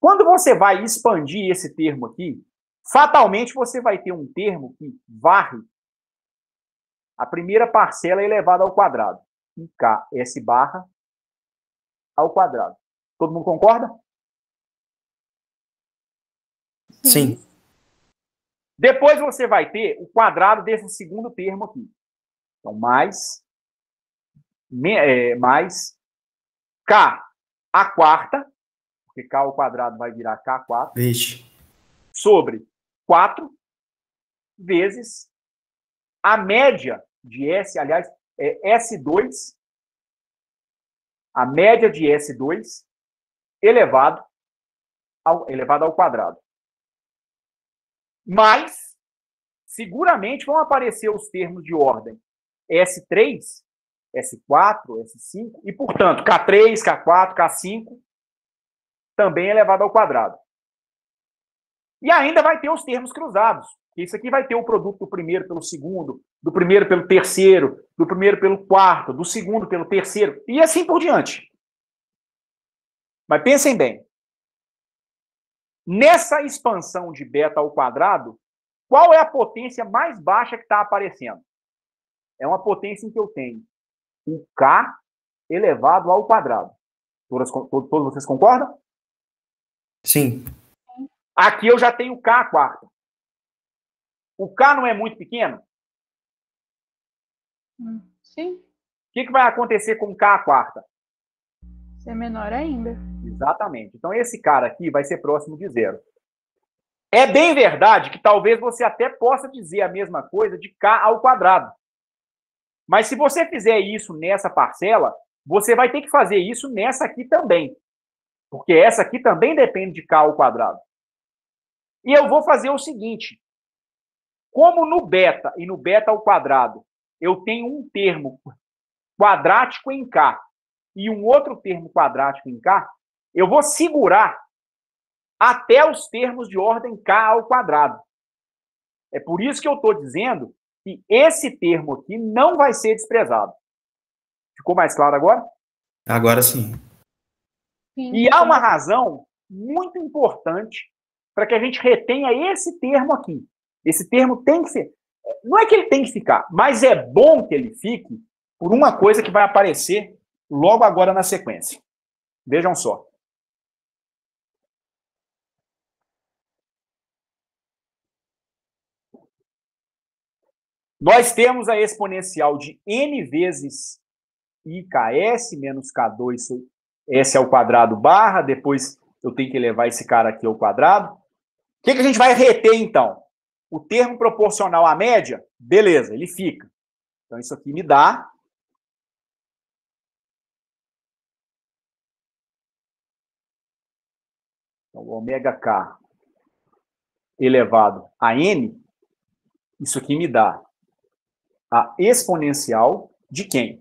quando você vai expandir esse termo aqui, fatalmente você vai ter um termo que varre a primeira parcela elevada ao quadrado. IK S barra ao quadrado. Todo mundo concorda? Sim. Depois você vai ter o quadrado desse segundo termo aqui. Então, mais K a quarta, porque K ao quadrado vai virar K4, Vixe. sobre 4 vezes a média de S, aliás, é S2, a média de S2 elevado ao quadrado. Mas, seguramente vão aparecer os termos de ordem S3, S4, S5, e, portanto, K3, K4, K5, também elevado ao quadrado. E ainda vai ter os termos cruzados. Isso aqui vai ter o produto do primeiro pelo segundo, do primeiro pelo terceiro, do primeiro pelo quarto, do segundo pelo terceiro, e assim por diante. Mas pensem bem. Nessa expansão de beta ao quadrado, qual é a potência mais baixa que está aparecendo? É uma potência em que eu tenho o K elevado ao quadrado. Todos vocês concordam? Sim. Aqui eu já tenho K à quarta. O K não é muito pequeno? Sim. O que vai acontecer com K à quarta? Ser menor ainda. Exatamente. Então, esse cara aqui vai ser próximo de zero. É bem verdade que talvez você até possa dizer a mesma coisa de K ao quadrado. Mas se você fizer isso nessa parcela, você vai ter que fazer isso nessa aqui também. Porque essa aqui também depende de K ao quadrado. E eu vou fazer o seguinte. Como no beta e no beta ao quadrado eu tenho um termo quadrático em K e um outro termo quadrático em K, eu vou segurar até os termos de ordem K ao quadrado. É por isso que eu estou dizendo que esse termo aqui não vai ser desprezado. Ficou mais claro agora? Agora sim. Sim. E há uma razão muito importante para que a gente retenha esse termo aqui. Esse termo tem que ser... Não é que ele tem que ficar, mas é bom que ele fique por uma coisa que vai aparecer logo agora na sequência. Vejam só. Nós temos a exponencial de n vezes IKS menos K2 S ao quadrado barra, depois eu tenho que elevar esse cara aqui ao quadrado. O que a gente vai reter, então? O termo proporcional à média? Beleza, ele fica. Então, isso aqui me dá... Então, o ômega K elevado a n, isso aqui me dá a exponencial de quem?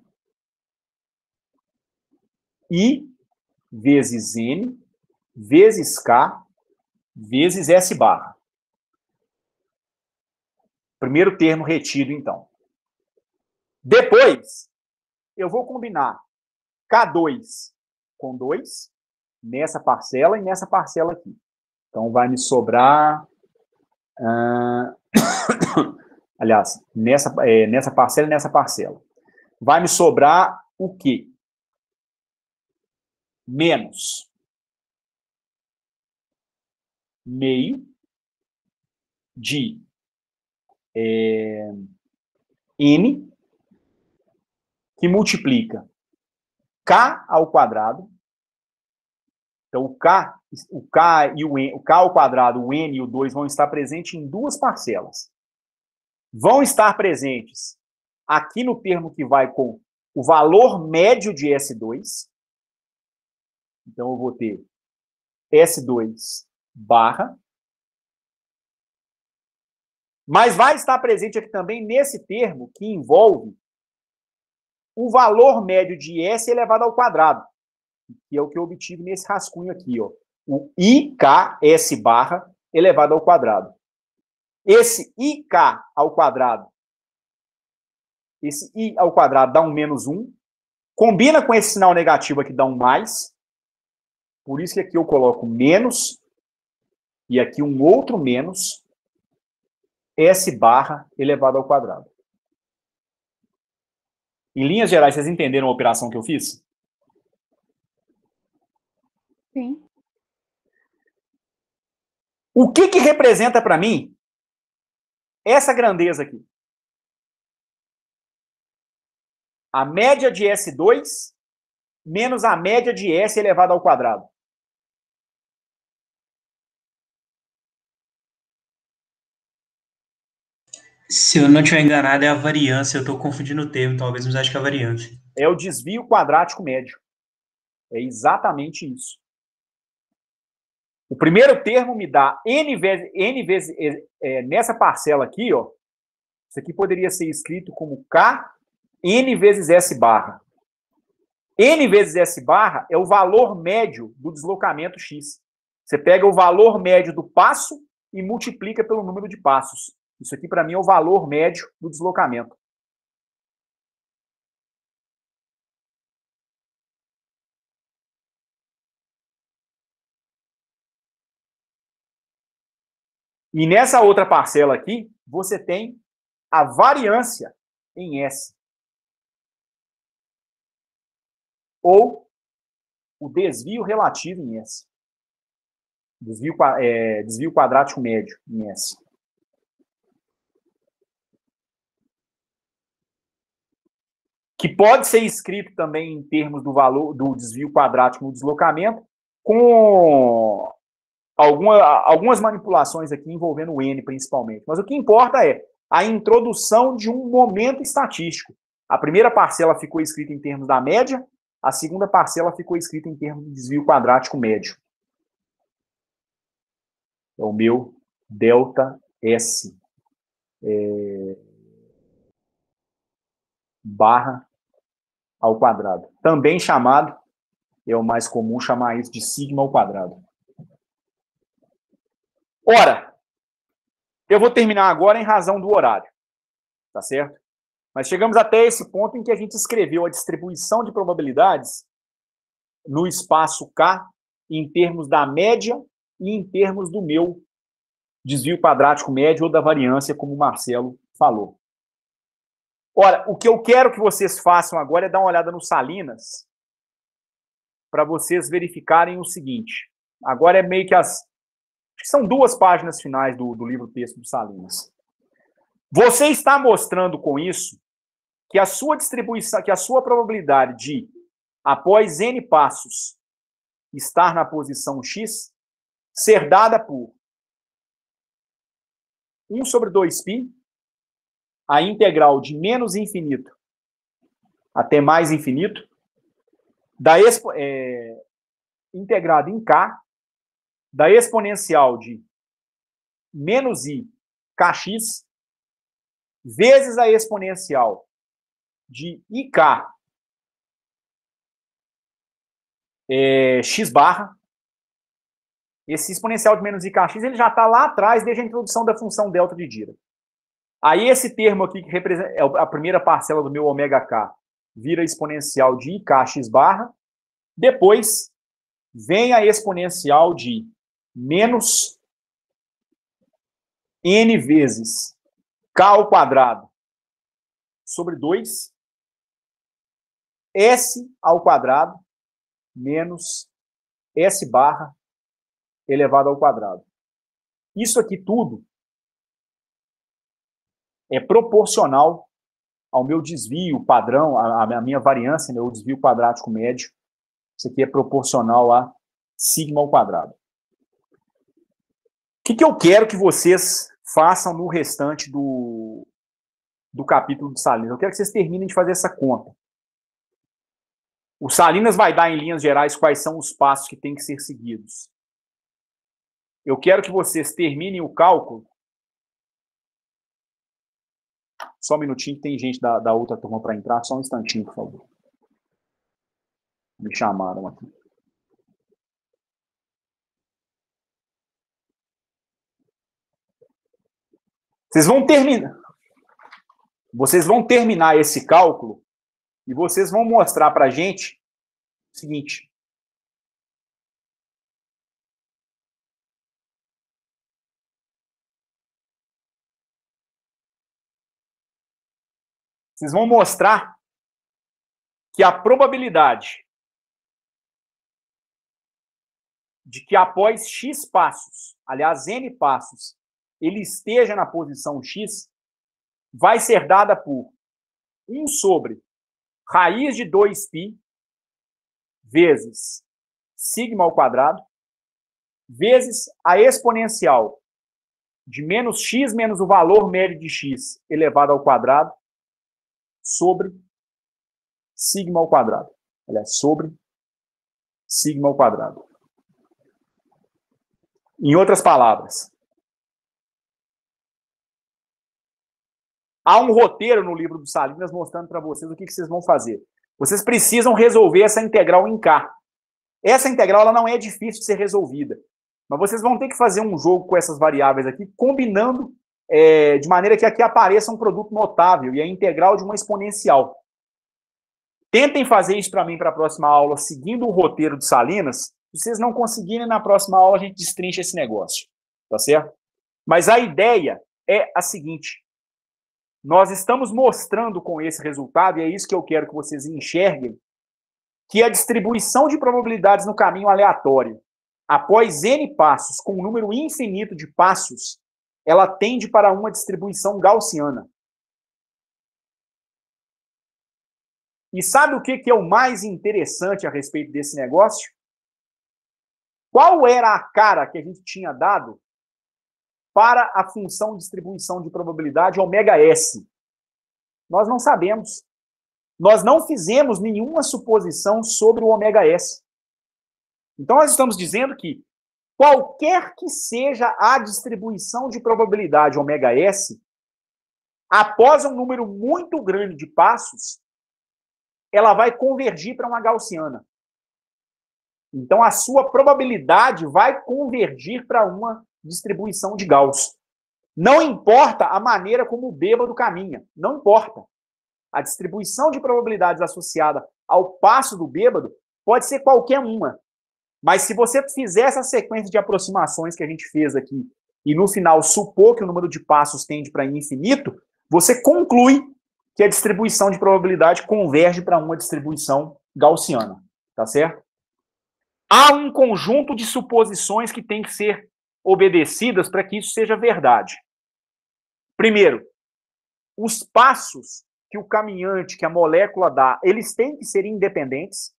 I vezes N vezes K vezes S barra. Primeiro termo retido, então. Depois, eu vou combinar K2 com 2 nessa parcela e nessa parcela aqui. Então, vai me sobrar... aliás, nessa parcela e nessa parcela. Vai me sobrar o quê? Menos meio de n, que multiplica k ao quadrado. Então, o k e o n, o k ao quadrado, o n e o 2 vão estar presentes em duas parcelas. Vão estar presentes aqui no termo que vai com o valor médio de S2. Então, eu vou ter S2 barra. Mas vai estar presente aqui também nesse termo que envolve o valor médio de S elevado ao quadrado, que é o que eu obtive nesse rascunho aqui, ó. O IKS barra elevado ao quadrado. Esse IK ao quadrado esse i ao quadrado dá um menos 1. Combina com esse sinal negativo aqui, dá um mais. Por isso que aqui eu coloco menos, e aqui um outro menos, S barra elevado ao quadrado. Em linhas gerais, vocês entenderam a operação que eu fiz? Sim. O que representa para mim essa grandeza aqui? A média de S2 menos a média de S elevado ao quadrado. Se eu não estiver enganado, é a variância. Eu estou confundindo o termo, talvez, mas acho que é a variância. É o desvio quadrático médio. É exatamente isso. O primeiro termo me dá n vezes nessa parcela aqui, ó. Isso aqui poderia ser escrito como K n vezes S barra. N vezes S barra é o valor médio do deslocamento X. Você pega o valor médio do passo e multiplica pelo número de passos. Isso aqui, para mim, é o valor médio do deslocamento. E nessa outra parcela aqui, você tem a variância em S. Ou o desvio relativo em S. Desvio quadrático médio em S. Que pode ser escrito também em termos do valor do desvio quadrático no deslocamento, com algumas manipulações aqui envolvendo o N principalmente. Mas o que importa é a introdução de um momento estatístico. A primeira parcela ficou escrita em termos da média, a segunda parcela ficou escrita em termos do desvio quadrático médio. É o meu delta S barra ao quadrado. Também chamado, é o mais comum chamar isso de sigma ao quadrado. Ora, eu vou terminar agora em razão do horário, tá certo? Mas chegamos até esse ponto em que a gente escreveu a distribuição de probabilidades no espaço K em termos da média e em termos do meu desvio quadrático médio ou da variância, como o Marcelo falou. Ora, o que eu quero que vocês façam agora é dar uma olhada no Salinas para vocês verificarem o seguinte. Agora é meio que são 2 páginas finais do livro-texto do Salinas. Você está mostrando com isso que a sua distribuição, que a sua probabilidade de, após N passos, estar na posição X, ser dada por 1 sobre 2π, a integral de menos infinito até mais infinito, integrado em K, da exponencial de menos i kx, vezes a exponencial de ik x barra. Esse exponencial de menos i kx ele já está lá atrás, desde a introdução da função delta de Dirac. Aí esse termo aqui, que representa a primeira parcela do meu ômega k, vira exponencial de ik x barra. Depois vem a exponencial de menos n vezes k ao quadrado sobre 2 s ao quadrado menos s barra elevado ao quadrado. Isso aqui tudo é proporcional ao meu desvio padrão, a minha variância, meu desvio quadrático médio. Isso aqui é proporcional a sigma ao quadrado. O que eu quero que vocês façam no restante do capítulo de Salinas? Eu quero que vocês terminem de fazer essa conta. O Salinas vai dar, em linhas gerais, quais são os passos que têm que ser seguidos. Eu quero que vocês terminem o cálculo. Só um minutinho, que tem gente da outra turma para entrar. Só um instantinho, por favor. Me chamaram aqui. Vocês vão terminar. Vocês vão terminar esse cálculo e vocês vão mostrar para a gente o seguinte. Vocês vão mostrar que a probabilidade de que após X passos, aliás, N passos, ele esteja na posição X, vai ser dada por 1 sobre raiz de 2π vezes sigma ao quadrado, vezes a exponencial de menos x menos o valor médio de x elevado ao quadrado, sobre sigma ao quadrado. Aliás, sobre sigma ao quadrado. Em outras palavras, há um roteiro no livro do Salinas mostrando para vocês o que vocês vão fazer. Vocês precisam resolver essa integral em K. Essa integral ela não é difícil de ser resolvida, mas vocês vão ter que fazer um jogo com essas variáveis aqui, combinando de maneira que aqui apareça um produto notável e a integral de uma exponencial. Tentem fazer isso para mim para a próxima aula, seguindo o roteiro do Salinas. Se vocês não conseguirem, na próxima aula a gente destrincha esse negócio, tá certo? Mas a ideia é a seguinte: nós estamos mostrando com esse resultado, e é isso que eu quero que vocês enxerguem, que a distribuição de probabilidades no caminho aleatório, após N passos, com um número infinito de passos, ela tende para uma distribuição gaussiana. E sabe o que é o mais interessante a respeito desse negócio? Qual era a cara que a gente tinha dado para a função de distribuição de probabilidade ômega-s? Nós não sabemos. Nós não fizemos nenhuma suposição sobre o ômega-s. Então, nós estamos dizendo que qualquer que seja a distribuição de probabilidade ômega-s, após um número muito grande de passos, ela vai convergir para uma gaussiana. Então, a sua probabilidade vai convergir para uma distribuição de Gauss. Não importa a maneira como o bêbado caminha. Não importa. A distribuição de probabilidades associada ao passo do bêbado pode ser qualquer uma. Mas se você fizer essa sequência de aproximações que a gente fez aqui e no final supor que o número de passos tende para infinito, você conclui que a distribuição de probabilidade converge para uma distribuição gaussiana. Tá certo? Há um conjunto de suposições que tem que ser obedecidas para que isso seja verdade. Primeiro, os passos que o caminhante, que a molécula dá, eles têm que ser independentes.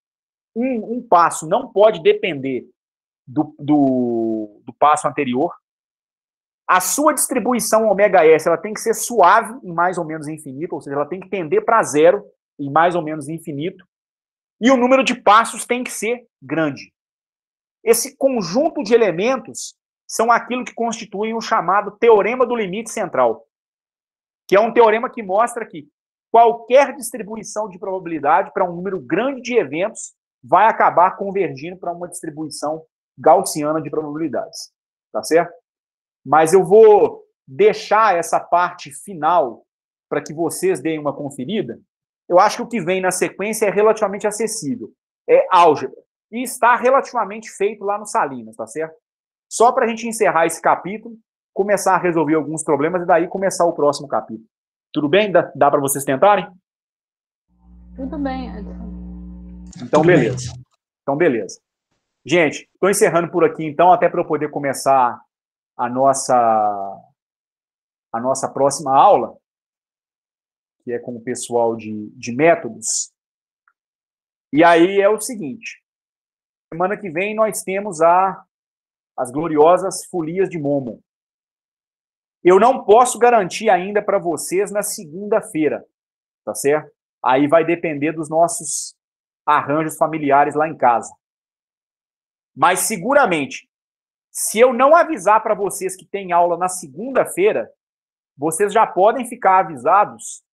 Um passo não pode depender do passo anterior. A sua distribuição ômega-s ela tem que ser suave em mais ou menos infinito, ou seja, ela tem que tender para zero em mais ou menos infinito. E o número de passos tem que ser grande. Esse conjunto de elementos são aquilo que constituem o chamado teorema do limite central, que é um teorema que mostra que qualquer distribuição de probabilidade para um número grande de eventos vai acabar convergindo para uma distribuição gaussiana de probabilidades. Tá certo? Mas eu vou deixar essa parte final para que vocês deem uma conferida. Eu acho que o que vem na sequência é relativamente acessível. É álgebra. E está relativamente feito lá no Salinas, tá certo? Só para a gente encerrar esse capítulo, começar a resolver alguns problemas e daí começar o próximo capítulo. Tudo bem? Dá para vocês tentarem? Tudo bem, Edson. Então, beleza. Então, beleza. Gente, estou encerrando por aqui, então, até para eu poder começar a nossa próxima aula, que é com o pessoal de métodos. E aí é o seguinte, semana que vem nós temos as gloriosas folias de Momo. Eu não posso garantir ainda para vocês na segunda-feira, tá certo? Aí vai depender dos nossos arranjos familiares lá em casa. Mas seguramente, se eu não avisar para vocês que tem aula na segunda-feira, vocês já podem ficar avisados